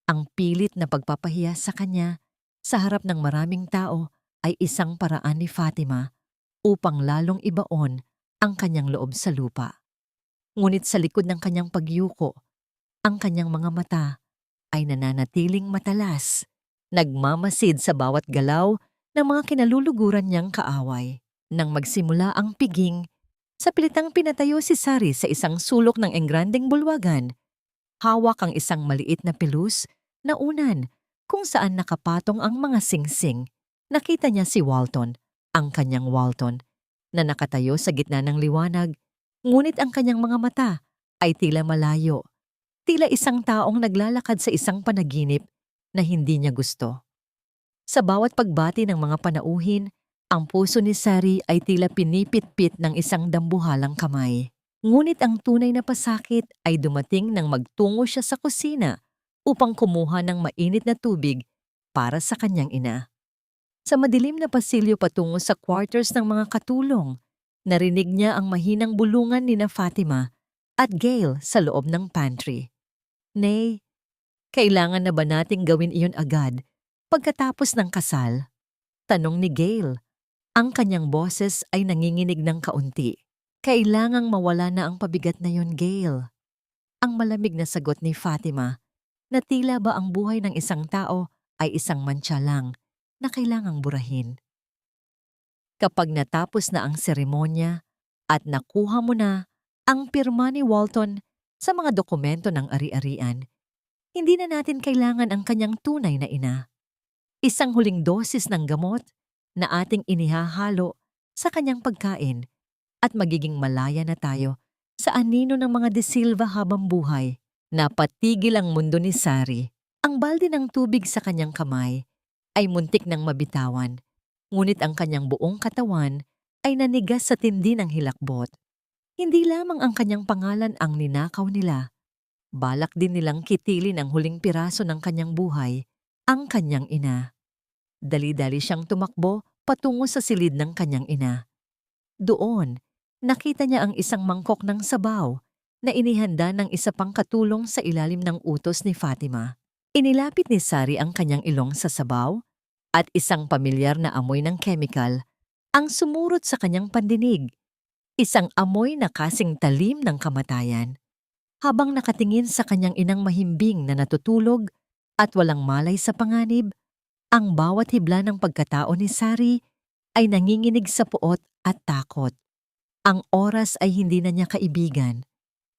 Ang pilit na pagpapahiya sa kanya sa harap ng maraming tao ay isang paraan ni Fatima upang lalong ibaon ang kanyang loob sa lupa. Ngunit sa likod ng kanyang pagyuko, ang kanyang mga mata ay nananatiling matalas, nagmamasid sa bawat galaw ng mga kinaluluguran niyang kaaway. Nang magsimula ang piging, sa pilitang pinatayo si Sari sa isang sulok ng engrandeng bulwagan. Hawak ang isang maliit na pilus na unan kung saan nakapatong ang mga singsing. Nakita niya si Walton, ang kanyang Walton, na nakatayo sa gitna ng liwanag, ngunit ang kanyang mga mata ay tila malayo. Tila isang taong naglalakad sa isang panaginip na hindi niya gusto. Sa bawat pagbati ng mga panauhin, ang puso ni Sari ay tila pinipit-pit ng isang dambuhalang kamay. Ngunit ang tunay na pasakit ay dumating nang magtungo siya sa kusina upang kumuha ng mainit na tubig para sa kanyang ina. Sa madilim na pasilyo patungo sa quarters ng mga katulong, narinig niya ang mahinang bulungan ni Fatima at Gail sa loob ng pantry. "Nay, kailangan na ba nating gawin iyon agad pagkatapos ng kasal?" Tanong ni Gail. Ang kanyang boses ay nanginginig ng kaunti. "Kailangang mawala na ang pabigat na yon, Gail." Ang malamig na sagot ni Fatima na tila ba ang buhay ng isang tao ay isang mantsa lang na kailangang burahin. Kapag natapos na ang seremonya at nakuha mo na ang pirma ni Walton sa mga dokumento ng ari-arian, hindi na natin kailangan ang kanyang tunay na ina. Isang huling dosis ng gamot na ating inihahalo sa kanyang pagkain at magiging malaya na tayo sa anino ng mga De Silva habang buhay. Napatigil ang mundo ni Sari. Ang balde ng tubig sa kanyang kamay ay muntik ng mabitawan, ngunit ang kanyang buong katawan ay nanigas sa tindi ng hilakbot. Hindi lamang ang kanyang pangalan ang ninakaw nila. Balak din nilang kitilin ang huling piraso ng kanyang buhay, ang kanyang ina. Dali-dali siyang tumakbo patungo sa silid ng kanyang ina. Doon, nakita niya ang isang mangkok ng sabaw na inihanda ng isa pang katulong sa ilalim ng utos ni Fatima. Inilapit ni Sari ang kanyang ilong sa sabaw at isang pamilyar na amoy ng chemical ang sumurot sa kanyang pandinig. Isang amoy na kasing talim ng kamatayan. Habang nakatingin sa kanyang inang mahimbing na natutulog at walang malay sa panganib, ang bawat hibla ng pagkatao ni Sari ay nanginginig sa puot at takot. Ang oras ay hindi na niya kaibigan.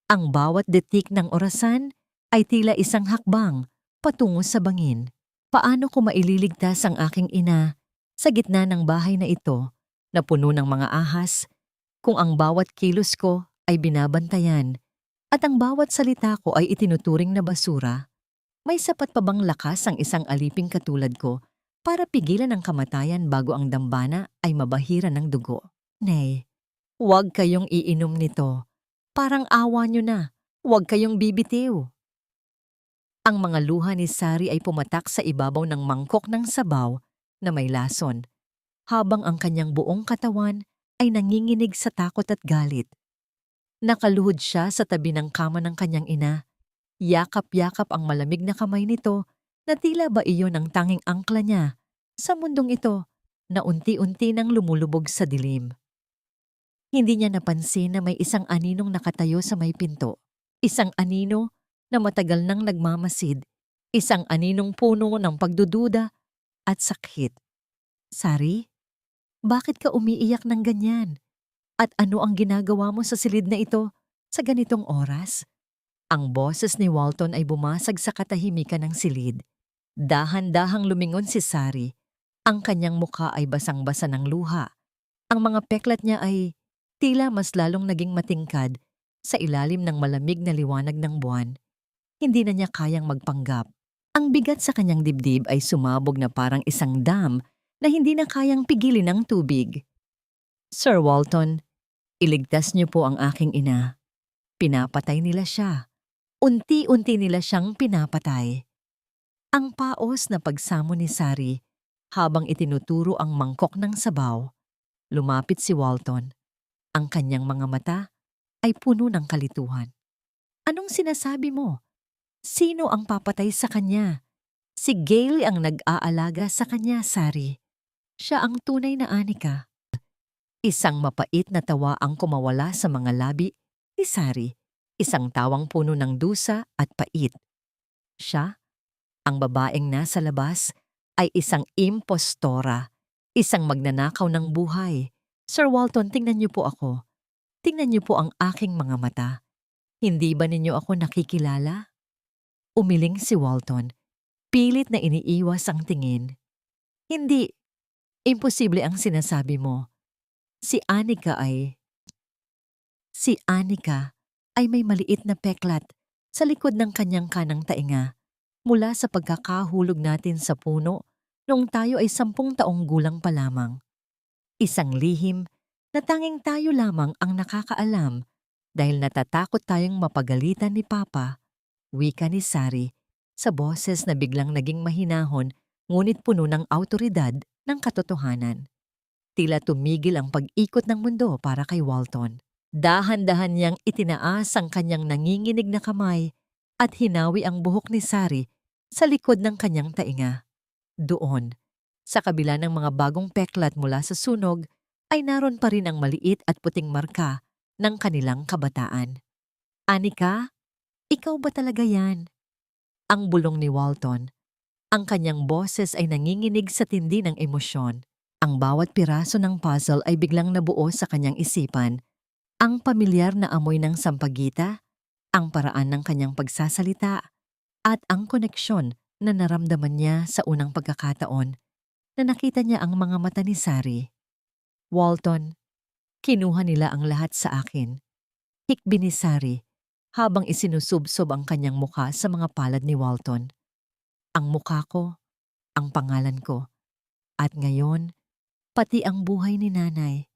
Ang bawat detik ng orasan ay tila isang hakbang patungo sa bangin. Paano ko maililigtas ang aking ina sa gitna ng bahay na ito na puno ng mga ahas kung ang bawat kilos ko ay binabantayan at ang bawat salita ko ay itinuturing na basura? May sapat pa bang lakas ang isang aliping katulad ko para pigilan ang kamatayan bago ang dambana ay mabahira ng dugo? Nay, huwag kayong iinom nito. Parang awa nyo na. Huwag kayong bibitiw. Ang mga luha ni Sari ay pumatak sa ibabaw ng mangkok ng sabaw na may lason, habang ang kanyang buong katawan ay nanginginig sa takot at galit. Nakaluhod siya sa tabi ng kama ng kanyang ina. Yakap-yakap ang malamig na kamay nito na tila ba iyon ang tanging angkla niya sa mundong ito na unti-unti nang lumulubog sa dilim. Hindi niya napansin na may isang aninong nakatayo sa may pinto. Isang anino na matagal nang nagmamasid. Isang aninong puno ng pagdududa at sakit. Sari, bakit ka umiiyak ng ganyan? At ano ang ginagawa mo sa silid na ito sa ganitong oras? Ang boses ni Walton ay bumasag sa katahimikan ng silid. Dahan-dahang lumingon si Sari. Ang kanyang mukha ay basang-basa ng luha. Ang mga peklat niya ay tila mas lalong naging matingkad sa ilalim ng malamig na liwanag ng buwan. Hindi na niya kayang magpanggap. Ang bigat sa kanyang dibdib ay sumabog na parang isang dam na hindi na kayang pigilin ng tubig. Sir Walton, iligtas niyo po ang aking ina. Pinapatay nila siya. Unti-unti nila siyang pinapatay. Ang paos na pagsamo ni Sari habang itinuturo ang mangkok ng sabaw. Lumapit si Walton. Ang kanyang mga mata ay puno ng kalituhan. Anong sinasabi mo? Sino ang papatay sa kanya? Si Gail ang nag-aalaga sa kanya, Sari. Siya ang tunay na anika. Isang mapait na tawa ang kumawala sa mga labi ni Sari. Isang tawang puno ng dusa at pait. Siya, ang babaeng nasa labas, ay isang impostora. Isang magnanakaw ng buhay. Sir Walton, tingnan niyo po ako. Tingnan niyo po ang aking mga mata. Hindi ba ninyo ako nakikilala? Umiling si Walton. Pilit na iniiwas ang tingin. Hindi. Imposible ang sinasabi mo. Si Anika ay may maliit na peklat sa likod ng kanyang kanang tainga mula sa pagkakahulog natin sa puno noong tayo ay 10 taong gulang pa lamang. Isang lihim na tanging tayo lamang ang nakakaalam dahil natatakot tayong mapagalitan ni Papa, wika ni Sari sa boses na biglang naging mahinahon ngunit puno ng awtoridad ng katotohanan. Tila tumigil ang pag-ikot ng mundo para kay Walton. Dahan-dahan niyang itinaas ang kanyang nanginginig na kamay at hinawi ang buhok ni Sari sa likod ng kanyang tainga. Doon, sa kabila ng mga bagong peklat mula sa sunog, ay naroon pa rin ang maliit at puting marka ng kanilang kabataan. Anika, ikaw ba talaga yan? Ang bulong ni Walton. Ang kanyang boses ay nanginginig sa tindi ng emosyon. Ang bawat piraso ng puzzle ay biglang nabuo sa kanyang isipan. Ang pamilyar na amoy ng sampagita, ang paraan ng kanyang pagsasalita, at ang koneksyon na naramdaman niya sa unang pagkakataon na nakita niya ang mga mata ni Sari. Walton, kinuha nila ang lahat sa akin. Hikbi ni Sari habang isinusubsob ang kanyang mukha sa mga palad ni Walton. Ang mukha ko, ang pangalan ko, at ngayon, pati ang buhay ni nanay.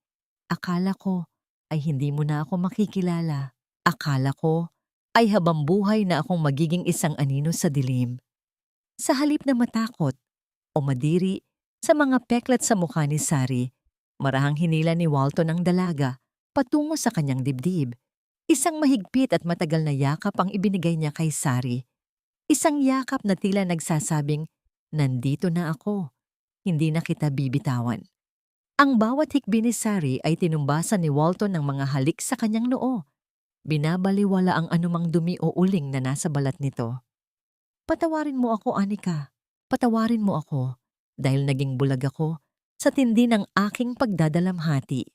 Akala ko ay hindi mo na ako makikilala. Akala ko ay habang buhay na akong magiging isang anino sa dilim. Sa halip na matakot o madiri sa mga peklat sa mukha ni Sari, marahang hinila ni Walton ang dalaga patungo sa kanyang dibdib. Isang mahigpit at matagal na yakap ang ibinigay niya kay Sari. Isang yakap na tila nagsasabing, nandito na ako, hindi na kita bibitawan. Ang bawat hikbi ni Sari ay tinumbasan ni Walton ng mga halik sa kanyang noo. Binabaliwala ang anumang dumi o uling na nasa balat nito. Patawarin mo ako, Anika. Patawarin mo ako dahil naging bulag ako sa tindi ng aking pagdadalamhati.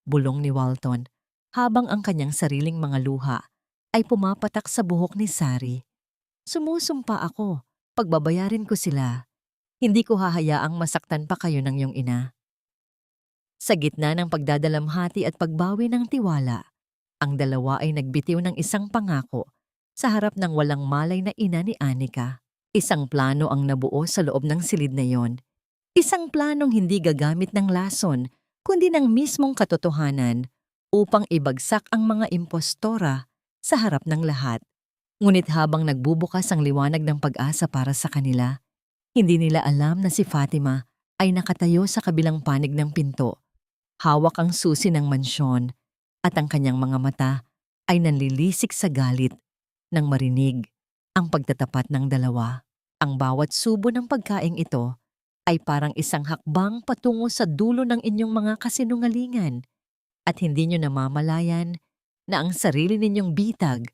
Bulong ni Walton habang ang kanyang sariling mga luha ay pumapatak sa buhok ni Sari. Sumusumpa ako, pagbabayarin ko sila. Hindi ko hahayaang masaktan pa kayo ng iyong ina. Sa gitna ng pagdadalamhati at pagbawi ng tiwala, ang dalawa ay nagbitiw ng isang pangako sa harap ng walang malay na ina ni Anika. Isang plano ang nabuo sa loob ng silid na yon. Isang planong hindi gagamit ng lason, kundi ng mismong katotohanan upang ibagsak ang mga impostora sa harap ng lahat. Ngunit habang nagbubukas ang liwanag ng pag-asa para sa kanila, hindi nila alam na si Fatima ay nakatayo sa kabilang panig ng pinto. Hawak ang susi ng mansyon at ang kanyang mga mata ay nanlilisik sa galit nang marinig ang pagtatapat ng dalawa. Ang bawat subo ng pagkaing ito ay parang isang hakbang patungo sa dulo ng inyong mga kasinungalingan at hindi nyo namamalayan na ang sarili ninyong bitag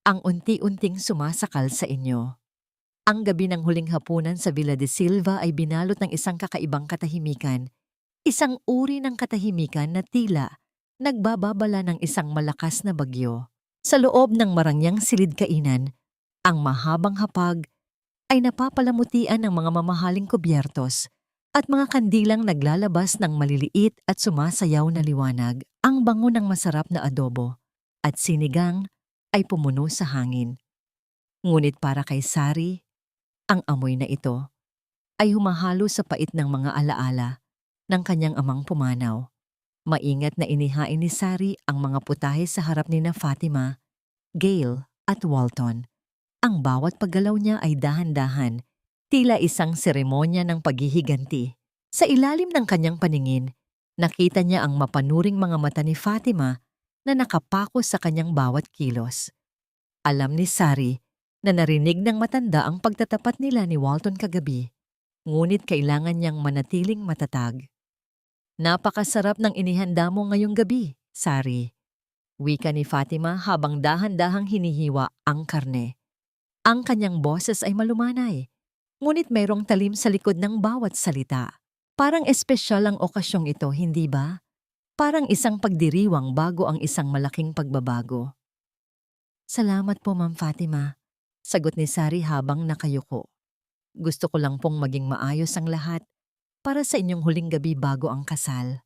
ang unti-unting sumasakal sa inyo. Ang gabi ng huling hapunan sa Villa de Silva ay binalot ng isang kakaibang katahimikan. Isang uri ng katahimikan na tila nagbababala ng isang malakas na bagyo. Sa loob ng marangyang silid-kainan, ang mahabang hapag ay napapalamutian ng mga mamahaling kubyertos at mga kandilang naglalabas ng maliliit at sumasayaw na liwanag. Ang bango ng masarap na adobo at sinigang ay pumuno sa hangin. Ngunit para kay Sari, ang amoy na ito ay humahalo sa pait ng mga alaala ng kanyang amang pumanaw. Maingat na inihain ni Sari ang mga putahe sa harap ni na Fatima, Gail at Walton. Ang bawat paggalaw niya ay dahan-dahan, tila isang seremonya ng paghihiganti. Sa ilalim ng kanyang paningin, nakita niya ang mapanuring mga mata ni Fatima na nakapako sa kanyang bawat kilos. Alam ni Sari na narinig ng matanda ang pagtatapat nila ni Walton kagabi, ngunit kailangan niyang manatiling matatag. Napakasarap ng inihanda mo ngayong gabi, Sari. Wika ni Fatima habang dahan-dahang hinihiwa ang karne. Ang kanyang boses ay malumanay, ngunit mayroong talim sa likod ng bawat salita. Parang espesyal ang okasyong ito, hindi ba? Parang isang pagdiriwang bago ang isang malaking pagbabago. Salamat po, Ma'am Fatima, sagot ni Sari habang nakayuko. Gusto ko lang pong maging maayos ang lahat para sa inyong huling gabi bago ang kasal.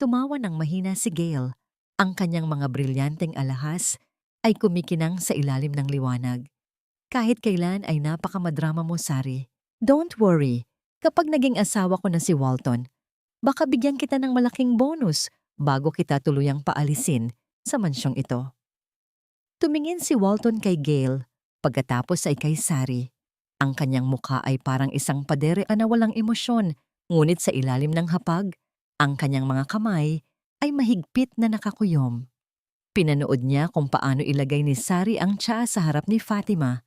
Tumawa ng mahina si Gail. Ang kanyang mga brilyanteng alahas ay kumikinang sa ilalim ng liwanag. Kahit kailan ay napakamadrama mo, Sari. Don't worry, kapag naging asawa ko na si Walton, baka bigyan kita ng malaking bonus bago kita tuluyang paalisin sa mansyong ito. Tumingin si Walton kay Gail, pagkatapos ay kay Sari. Ang kanyang mukha ay parang isang padere na walang emosyon, ngunit sa ilalim ng hapag, ang kanyang mga kamay ay mahigpit na nakakuyom. Pinanood niya kung paano ilagay ni Sari ang tsaa sa harap ni Fatima.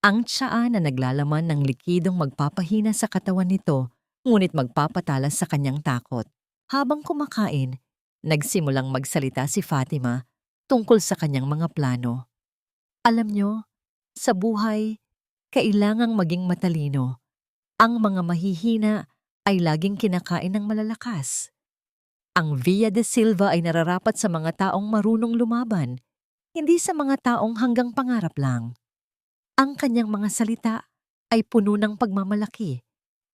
Ang tsaa na naglalaman ng likidong magpapahina sa katawan nito, ngunit magpapatalas sa kanyang takot. Habang kumakain, nagsimulang magsalita si Fatima tungkol sa kanyang mga plano. Alam niyo, sa buhay, kailangang maging matalino. Ang mga mahihina ay laging kinakain ng malalakas. Ang Villa de Silva ay nararapat sa mga taong marunong lumaban, hindi sa mga taong hanggang pangarap lang. Ang kanyang mga salita ay puno ng pagmamalaki,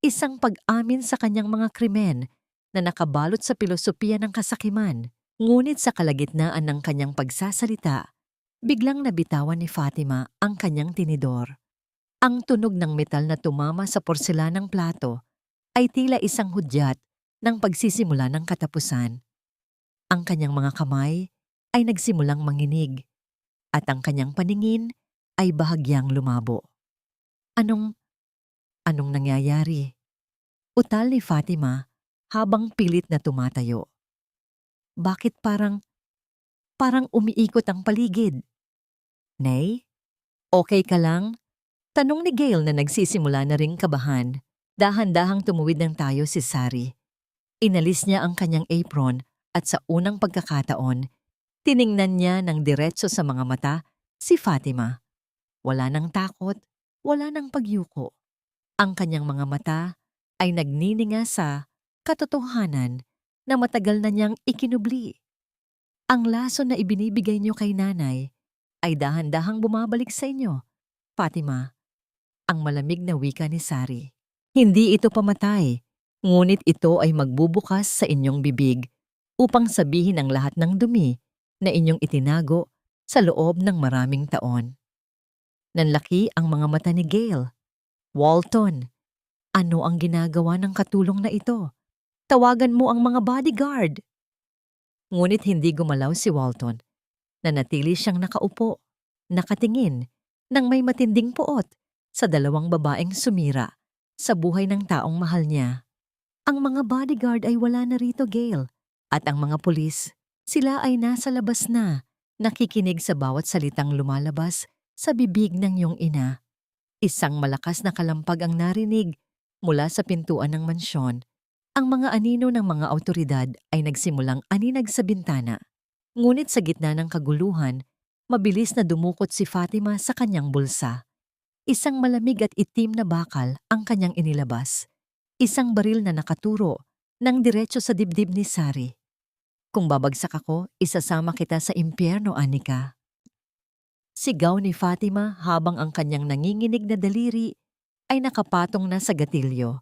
isang pag-amin sa kanyang mga krimen na nakabalot sa pilosopiya ng kasakiman. Ngunit sa kalagitnaan ng kanyang pagsasalita, biglang nabitawan ni Fatima ang kanyang tinidor. Ang tunog ng metal na tumama sa porselanang plato ay tila isang hudyat ng pagsisimula ng katapusan. Ang kanyang mga kamay ay nagsimulang manginig at ang kanyang paningin ay bahagyang lumabo. Anong nangyayari? Utal ni Fatima habang pilit na tumatayo. Bakit parang umiikot ang paligid? Nay? Okay ka lang? Tanong ni Gail na nagsisimula na ring kabahan. Dahan-dahang tumuwid ng tayo si Sari. Inalis niya ang kanyang apron at sa unang pagkakataon, tiningnan niya ng diretso sa mga mata si Fatima. Wala nang takot, wala nang pagyuko. Ang kanyang mga mata ay nagnininga sa katotohanan na matagal na niyang ikinubli. Ang lason na ibinibigay niyo kay nanay ay dahan-dahang bumabalik sa inyo, Fatima. Ang malamig na wika ni Sari. Hindi ito pamatay, ngunit ito ay magbubukas sa inyong bibig upang sabihin ang lahat ng dumi na inyong itinago sa loob ng maraming taon. Nanlaki ang mga mata ni Gail. Walton, ano ang ginagawa ng katulong na ito? Tawagan mo ang mga bodyguard. Ngunit hindi gumalaw si Walton. Nanatili siyang nakaupo, nakatingin, nang may matinding puot sa dalawang babaeng sumira sa buhay ng taong mahal niya. Ang mga bodyguard ay wala na rito, Gail. At ang mga pulis, sila ay nasa labas na, nakikinig sa bawat salitang lumalabas sa bibig ng iyong ina. Isang malakas na kalampag ang narinig mula sa pintuan ng mansyon. Ang mga anino ng mga awtoridad ay nagsimulang aninag sa bintana. Ngunit sa gitna ng kaguluhan, mabilis na dumukot si Fatima sa kanyang bulsa. Isang malamig at itim na bakal ang kanyang inilabas. Isang baril na nakaturo ng diretso sa dibdib ni Sari. Kung babagsak ako, isasama kita sa impyerno, Anika. Sigaw ni Fatima habang ang kanyang nanginginig na daliri ay nakapatong na sa gatilyo.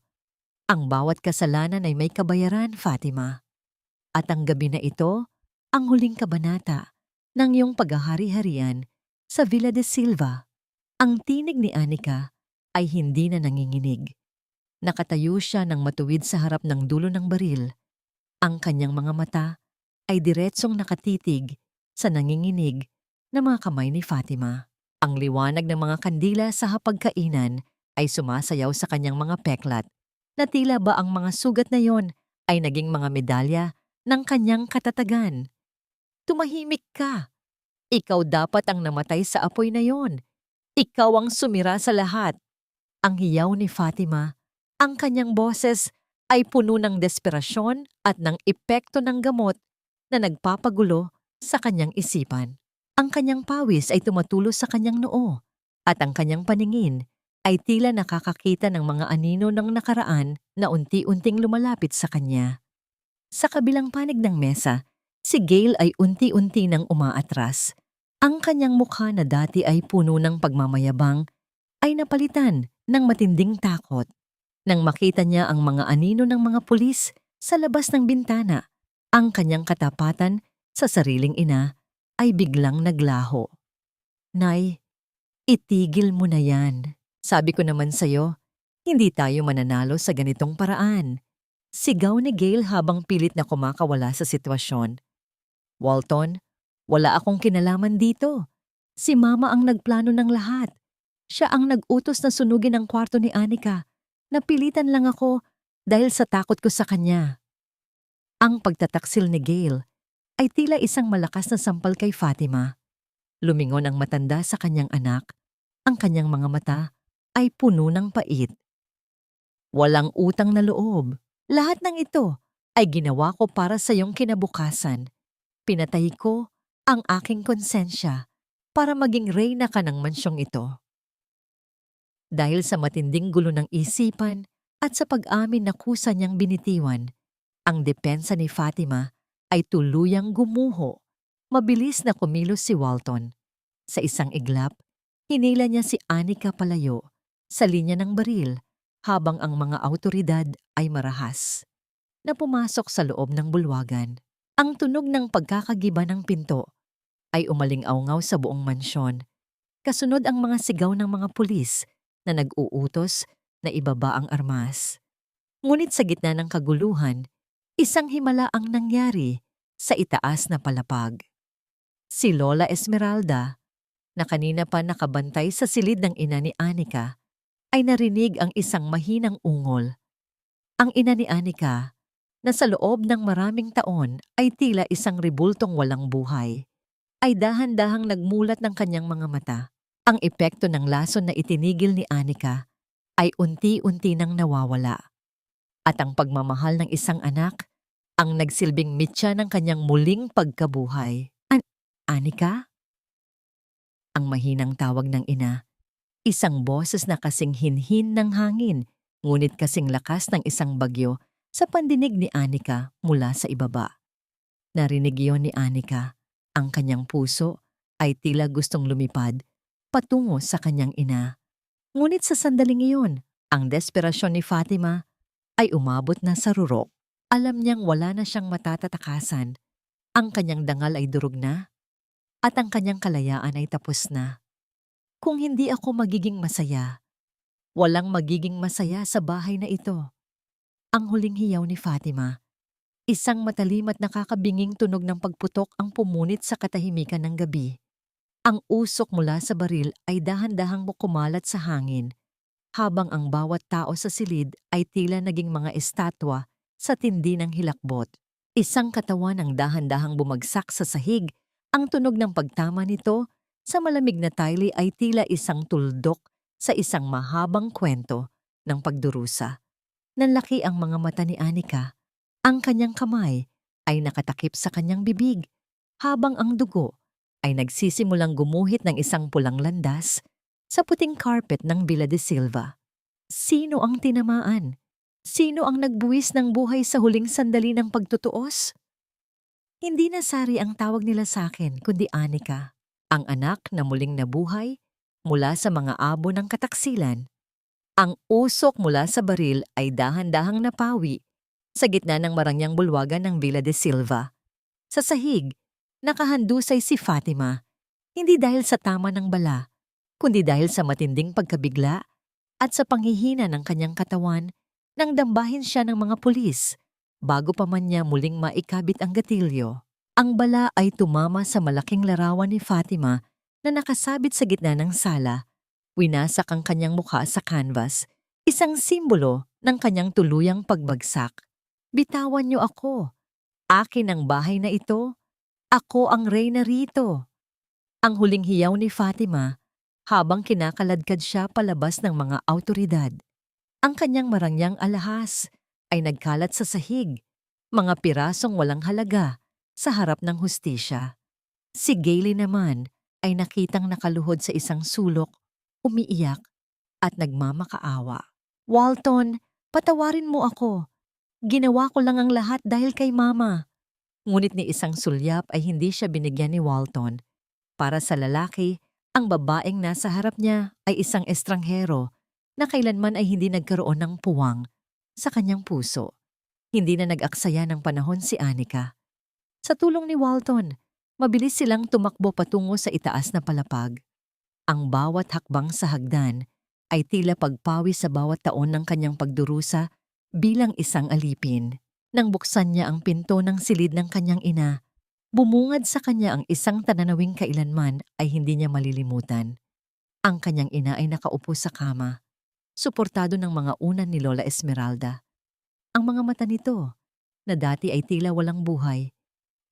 Ang bawat kasalanan ay may kabayaran, Fatima. At ang gabi na ito, ang huling kabanata ng iyong paghahari-harian sa Villa de Silva. Ang tinig ni Anika ay hindi na nanginginig. Nakatayo siya ng matuwid sa harap ng dulo ng baril. Ang kanyang mga mata ay diretsong nakatitig sa nanginginig na mga kamay ni Fatima. Ang liwanag ng mga kandila sa hapagkainan ay sumasayaw sa kanyang mga peklat na tila ba ang mga sugat na yon ay naging mga medalya ng kanyang katatagan. Tumahimik ka. Ikaw dapat ang namatay sa apoy na yon. Ikaw ang sumira sa lahat. Ang hiyaw ni Fatima, ang kanyang boses ay puno ng desperasyon at ng epekto ng gamot na nagpapagulo sa kanyang isipan. Ang kanyang pawis ay tumatulo sa kanyang noo at ang kanyang paningin ay tila nakakakita ng mga anino ng nakaraan na unti-unting lumalapit sa kanya. Sa kabilang panig ng mesa, si Gail ay unti-unti nang umaatras. Ang kanyang mukha na dati ay puno ng pagmamayabang ay napalitan ng matinding takot. Nang makita niya ang mga anino ng mga pulis sa labas ng bintana, ang kanyang katapatan sa sariling ina ay biglang naglaho. Nay, itigil mo na yan. Sabi ko naman sa'yo, hindi tayo mananalo sa ganitong paraan. Sigaw ni Gail habang pilit na kumakawala sa sitwasyon. Walton, wala akong kinalaman dito. Si Mama ang nagplano ng lahat. Siya ang nag-utos na sunugin ang kwarto ni Anika. Napilitan lang ako dahil sa takot ko sa kanya. Ang pagtataksil ni Gail ay tila isang malakas na sampal kay Fatima. Lumingon ang matanda sa kanyang anak. Ang kanyang mga mata ay puno ng pait. Walang utang na loob. Lahat ng ito ay ginawa ko para sa iyong kinabukasan. Pinatay ko ang aking konsensya para maging reyna ka ng mansyong ito. Dahil sa matinding gulo ng isipan at sa pag-amin na kusa niyang binitiwan, ang depensa ni Fatima ay tuluyang gumuho. Mabilis na kumilos si Walton. Sa isang iglap, hinila niya si Anika palayo sa linya ng baril habang ang mga awtoridad ay marahas na pumasok sa loob ng bulwagan. Ang tunog ng pagkakagiba ng pinto ay umaling-awngaw sa buong mansyon. Kasunod ang mga sigaw ng mga pulis na nag-uutos na ibaba ang armas. Ngunit sa gitna ng kaguluhan, isang himala ang nangyari sa itaas na palapag. Si Lola Esmeralda, na kanina pa nakabantay sa silid ng ina ni Anika, ay narinig ang isang mahinang ungol. Ang ina ni Anika, na sa loob ng maraming taon ay tila isang ribultong walang buhay, ay dahan-dahang nagmulat ng kanyang mga mata. Ang epekto ng lason na itinigil ni Anika ay unti-unti nang nawawala. At ang pagmamahal ng isang anak ang nagsilbing mitya ng kanyang muling pagkabuhay. Anika? Ang mahinang tawag ng ina, isang boses na kasing hinhin ng hangin, ngunit kasing lakas ng isang bagyo sa pandinig ni Anika mula sa ibaba. Narinig yon ni Anika. Ang kanyang puso ay tila gustong lumipad patungo sa kanyang ina. Ngunit sa sandaling iyon, ang desperasyon ni Fatima ay umabot na sa rurok. Alam niyang wala na siyang matatatakasan. Ang kanyang dangal ay durog na at ang kanyang kalayaan ay tapos na. Kung hindi ako magiging masaya, walang magiging masaya sa bahay na ito. Ang huling hiyaw ni Fatima, isang matalim at nakakabinging tunog ng pagputok ang pumunit sa katahimikan ng gabi. Ang usok mula sa baril ay dahan-dahang kumalat sa hangin, habang ang bawat tao sa silid ay tila naging mga estatwa sa tindi ng hilakbot. Isang katawan ang dahan-dahang bumagsak sa sahig. Ang tunog ng pagtama nito sa malamig na tile ay tila isang tuldok sa isang mahabang kwento ng pagdurusa. Nanlaki ang mga mata ni Anika. Ang kanyang kamay ay nakatakip sa kanyang bibig, habang ang dugo ay nagsisimulang gumuhit ng isang pulang landas sa puting carpet ng Villa de Silva. Sino ang tinamaan? Sino ang nagbuwis ng buhay sa huling sandali ng pagtutuos? Hindi na Sari ang tawag nila sa akin, kundi Anika, ang anak na muling nabuhay mula sa mga abo ng kataksilan. Ang usok mula sa baril ay dahan-dahang napawi sa gitna ng marangyang bulwagan ng Villa de Silva. Sa sahig, nakahandusay si Fatima, hindi dahil sa tama ng bala, kundi dahil sa matinding pagkabigla at sa panghihina ng kanyang katawan nang dambahin siya ng mga pulis bago pa man niya muling maikabit ang gatilyo. Ang bala ay tumama sa malaking larawan ni Fatima na nakasabit sa gitna ng sala. Winasak ang kanyang mukha sa canvas, isang simbolo ng kanyang tuluyang pagbagsak. Bitawan niyo ako. Akin ang bahay na ito. Ako ang reyna rito. Ang huling hiyaw ni Fatima habang kinakaladkad siya palabas ng mga awtoridad. Ang kanyang marangyang alahas ay nagkalat sa sahig, mga pirasong walang halaga sa harap ng hustisya. Si Gailey naman ay nakitang nakaluhod sa isang sulok, umiiyak at nagmamakaawa. Walton, patawarin mo ako. Ginawa ko lang ang lahat dahil kay Mama. Ngunit ni isang sulyap ay hindi siya binigyan ni Walton. Para sa lalaki, ang babaeng nasa harap niya ay isang estranghero na kailanman ay hindi nagkaroon ng puwang sa kanyang puso. Hindi na nag-aksaya ng panahon si Anika. Sa tulong ni Walton, mabilis silang tumakbo patungo sa itaas na palapag. Ang bawat hakbang sa hagdan ay tila pagpawi sa bawat taon ng kanyang pagdurusa bilang isang alipin. Nang buksan niya ang pinto ng silid ng kanyang ina, bumungad sa kanya ang isang tananawing kailanman ay hindi niya malilimutan. Ang kanyang ina ay nakaupo sa kama, suportado ng mga unan ni Lola Esmeralda. Ang mga mata nito, na dati ay tila walang buhay,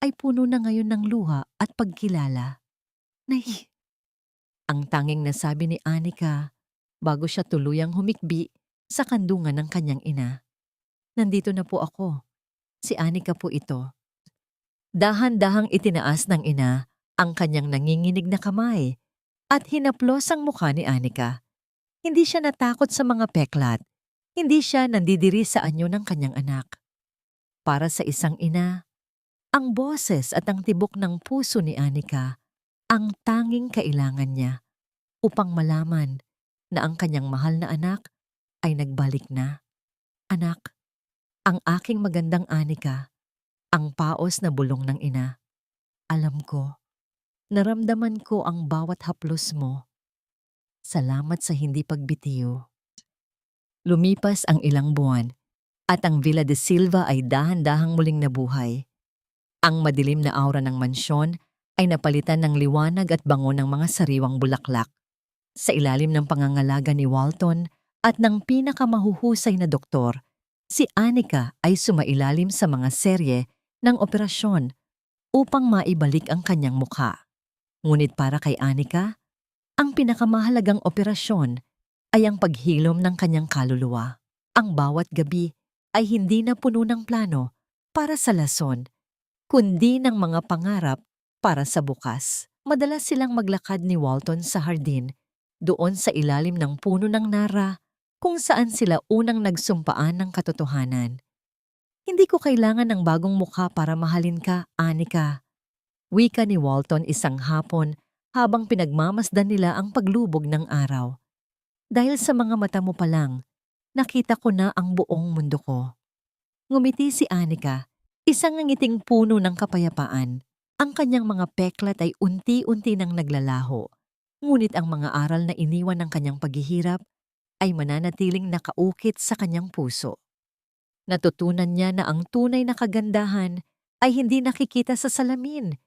ay puno na ngayon ng luha at pagkilala. Nay, ang tanging nasabi ni Anika bago siya tuluyang humikbi sa kandungan ng kanyang ina. Nandito na po ako. Si Anika po ito. Dahan-dahang itinaas ng ina ang kanyang nanginginig na kamay at hinaplos ang mukha ni Anika. Hindi siya natakot sa mga peklat. Hindi siya nandidiri sa anyo ng kanyang anak. Para sa isang ina, ang boses at ang tibok ng puso ni Anika ang tanging kailangan niya upang malaman na ang kanyang mahal na anak ay nagbalik na. Anak, ang aking magandang Anika, ang paos na bulong ng ina. Alam ko, naramdaman ko ang bawat haplos mo. Salamat sa hindi pagbitiw. Lumipas ang ilang buwan at ang Villa de Silva ay dahan-dahang muling nabuhay. Ang madilim na aura ng mansyon ay napalitan ng liwanag at bango ng mga sariwang bulaklak. Sa ilalim ng pangangalaga ni Walton at ng pinakamahuhusay na doktor, si Anika ay sumailalim sa mga serye ng operasyon upang maibalik ang kanyang mukha. Ngunit para kay Anika, ang pinakamahalagang operasyon ay ang paghilom ng kanyang kaluluwa. Ang bawat gabi ay hindi na puno ng plano para sa lason, kundi ng mga pangarap para sa bukas. Madalas silang maglakad ni Walton sa hardin, doon sa ilalim ng puno ng nara, kung saan sila unang nagsumpaan ng katotohanan. Hindi ko kailangan ng bagong mukha para mahalin ka, Anika. Wika ni Walton isang hapon habang pinagmamasdan nila ang paglubog ng araw. Dahil sa mga mata mo pa lang, nakita ko na ang buong mundo ko. Ngumiti si Anika, isang ngiting puno ng kapayapaan. Ang kanyang mga peklat ay unti-unti nang naglalaho, ngunit ang mga aral na iniwan ng kanyang paghihirap ay mananatiling nakaukit sa kanyang puso. Natutunan niya na ang tunay na kagandahan ay hindi nakikita sa salamin,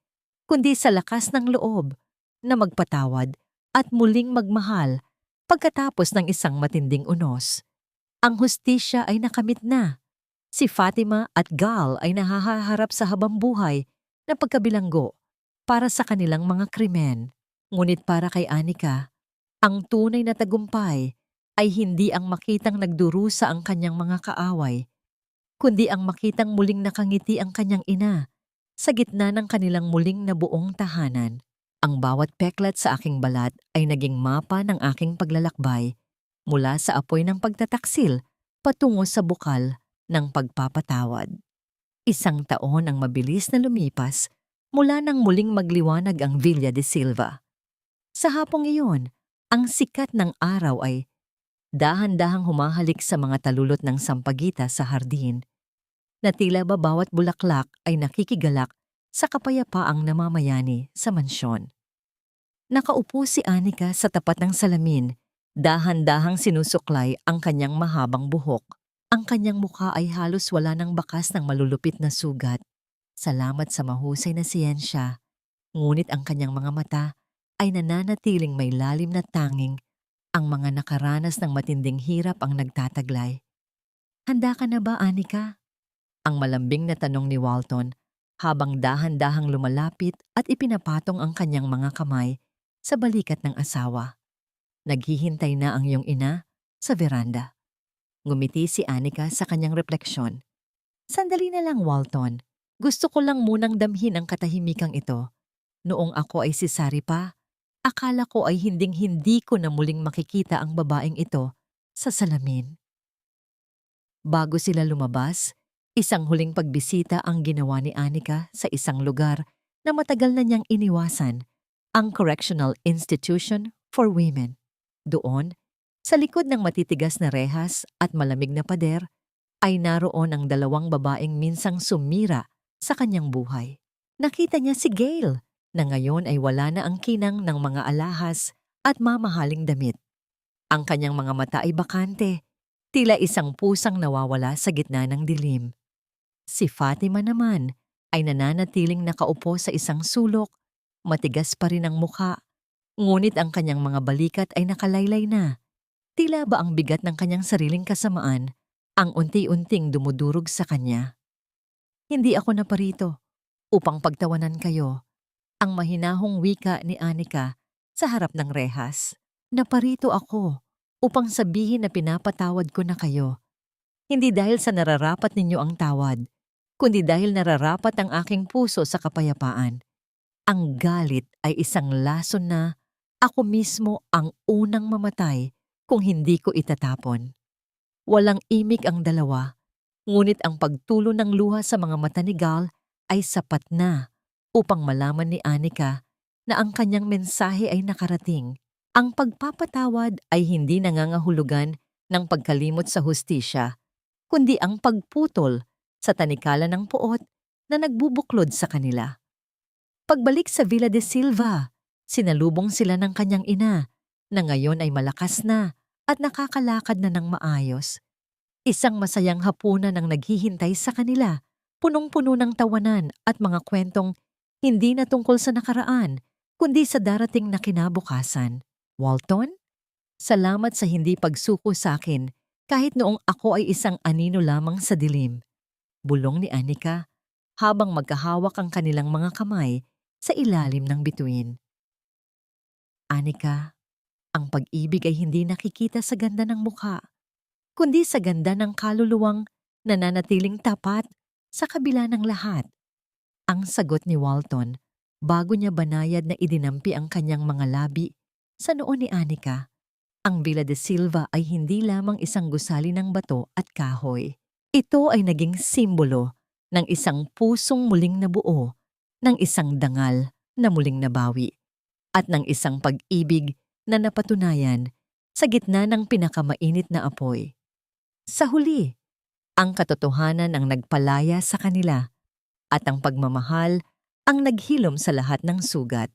kundi sa lakas ng loob na magpatawad at muling magmahal pagkatapos ng isang matinding unos. Ang hustisya ay nakamit na. Si Fatima at Gal ay nahaharap sa habambuhay na pagkabilanggo para sa kanilang mga krimen. Ngunit para kay Anika, ang tunay na tagumpay ay hindi ang makitang nagdurusa ang kanyang mga kaaway, kundi ang makitang muling nakangiti ang kanyang ina sa gitna ng kanilang muling nabuong tahanan. Ang bawat peklat sa aking balat ay naging mapa ng aking paglalakbay mula sa apoy ng pagtataksil patungo sa bukal ng pagpapatawad. Isang taon ang mabilis na lumipas mula nang muling magliwanag ang Villa de Silva. Sa hapong iyon, ang sikat ng araw ay dahan-dahang humahalik sa mga talulot ng sampagita sa hardin, na tila ba bawat bulaklak ay nakikigalak sa kapayapaang namamayani sa mansyon. Nakaupo si Anika sa tapat ng salamin, dahan-dahang sinusuklay ang kanyang mahabang buhok. Ang kanyang mukha ay halos wala ng bakas ng malulupit na sugat. Salamat sa mahusay na siyensya, ngunit ang kanyang mga mata ay nananatiling may lalim na tanging ang mga nakaranas ng matinding hirap ang nagtataglay. Handa ka na ba, Anika? Ang malambing na tanong ni Walton habang dahan-dahang lumalapit at ipinapatong ang kanyang mga kamay sa balikat ng asawa. Naghihintay na ang iyong ina sa veranda. Ngumiti si Anika sa kanyang refleksyon. Sandali na lang, Walton. Gusto ko lang munang damhin ang katahimikang ito. Noong ako ay si Sari pa, akala ko ay hinding-hindi ko na muling makikita ang babaeng ito sa salamin. Bago sila lumabas, isang huling pagbisita ang ginawa ni Anika sa isang lugar na matagal na niyang iniwasan, ang Correctional Institution for Women. Doon, sa likod ng matitigas na rehas at malamig na pader, ay naroon ang dalawang babaeng minsang sumira sa kanyang buhay. Nakita niya si Gail, na ngayon ay wala na ang kinang ng mga alahas at mamahaling damit. Ang kanyang mga mata ay bakante, tila isang pusang nawawala sa gitna ng dilim. Si Fatima naman ay nananatiling nakaupo sa isang sulok, matigas pa rin ang mukha, ngunit ang kanyang mga balikat ay nakalaylay na. Tila ba ang bigat ng kanyang sariling kasamaan ang unti-unting dumudurog sa kanya. Hindi ako naparito upang pagtawanan kayo, ang mahinahong wika ni Anika sa harap ng rehas. Naparito ako upang sabihin na pinapatawad ko na kayo. Hindi dahil sa nararapat ninyo ang tawad, kundi dahil nararapat ang aking puso sa kapayapaan. Ang galit ay isang lason na ako mismo ang unang mamatay kung hindi ko itatapon. Walang imik ang dalawa, ngunit ang pagtulo ng luha sa mga mata ni Gal ay sapat na upang malaman ni Anika na ang kanyang mensahe ay nakarating. Ang pagpapatawad ay hindi nangangahulugan ng pagkalimot sa hustisya, kundi ang pagputol sa tanikala ng puot na nagbubuklod sa kanila. Pagbalik sa Villa de Silva, sinalubong sila ng kanyang ina, na ngayon ay malakas na at nakakalakad na ng maayos. Isang masayang hapunan ang naghihintay sa kanila, punong-puno ng tawanan at mga kwentong hindi na tungkol sa nakaraan, kundi sa darating na kinabukasan. Walton, salamat sa hindi pagsuko sa akin kahit noong ako ay isang anino lamang sa dilim. Bulong ni Anika habang magkahawak ang kanilang mga kamay sa ilalim ng bituin. Anika, ang pag-ibig ay hindi nakikita sa ganda ng mukha, kundi sa ganda ng kaluluwang nananatiling tapat sa kabila ng lahat. Ang sagot ni Walton bago niya banayad na idinampi ang kanyang mga labi sa noo ni Anika. Ang Villa de Silva ay hindi lamang isang gusali ng bato at kahoy. Ito ay naging simbolo ng isang pusong muling nabuo, ng isang dangal na muling nabawi, at ng isang pag-ibig na napatunayan sa gitna ng pinakamainit na apoy. Sa huli, ang katotohanan ang nagpalaya sa kanila at ang pagmamahal ang naghilom sa lahat ng sugat.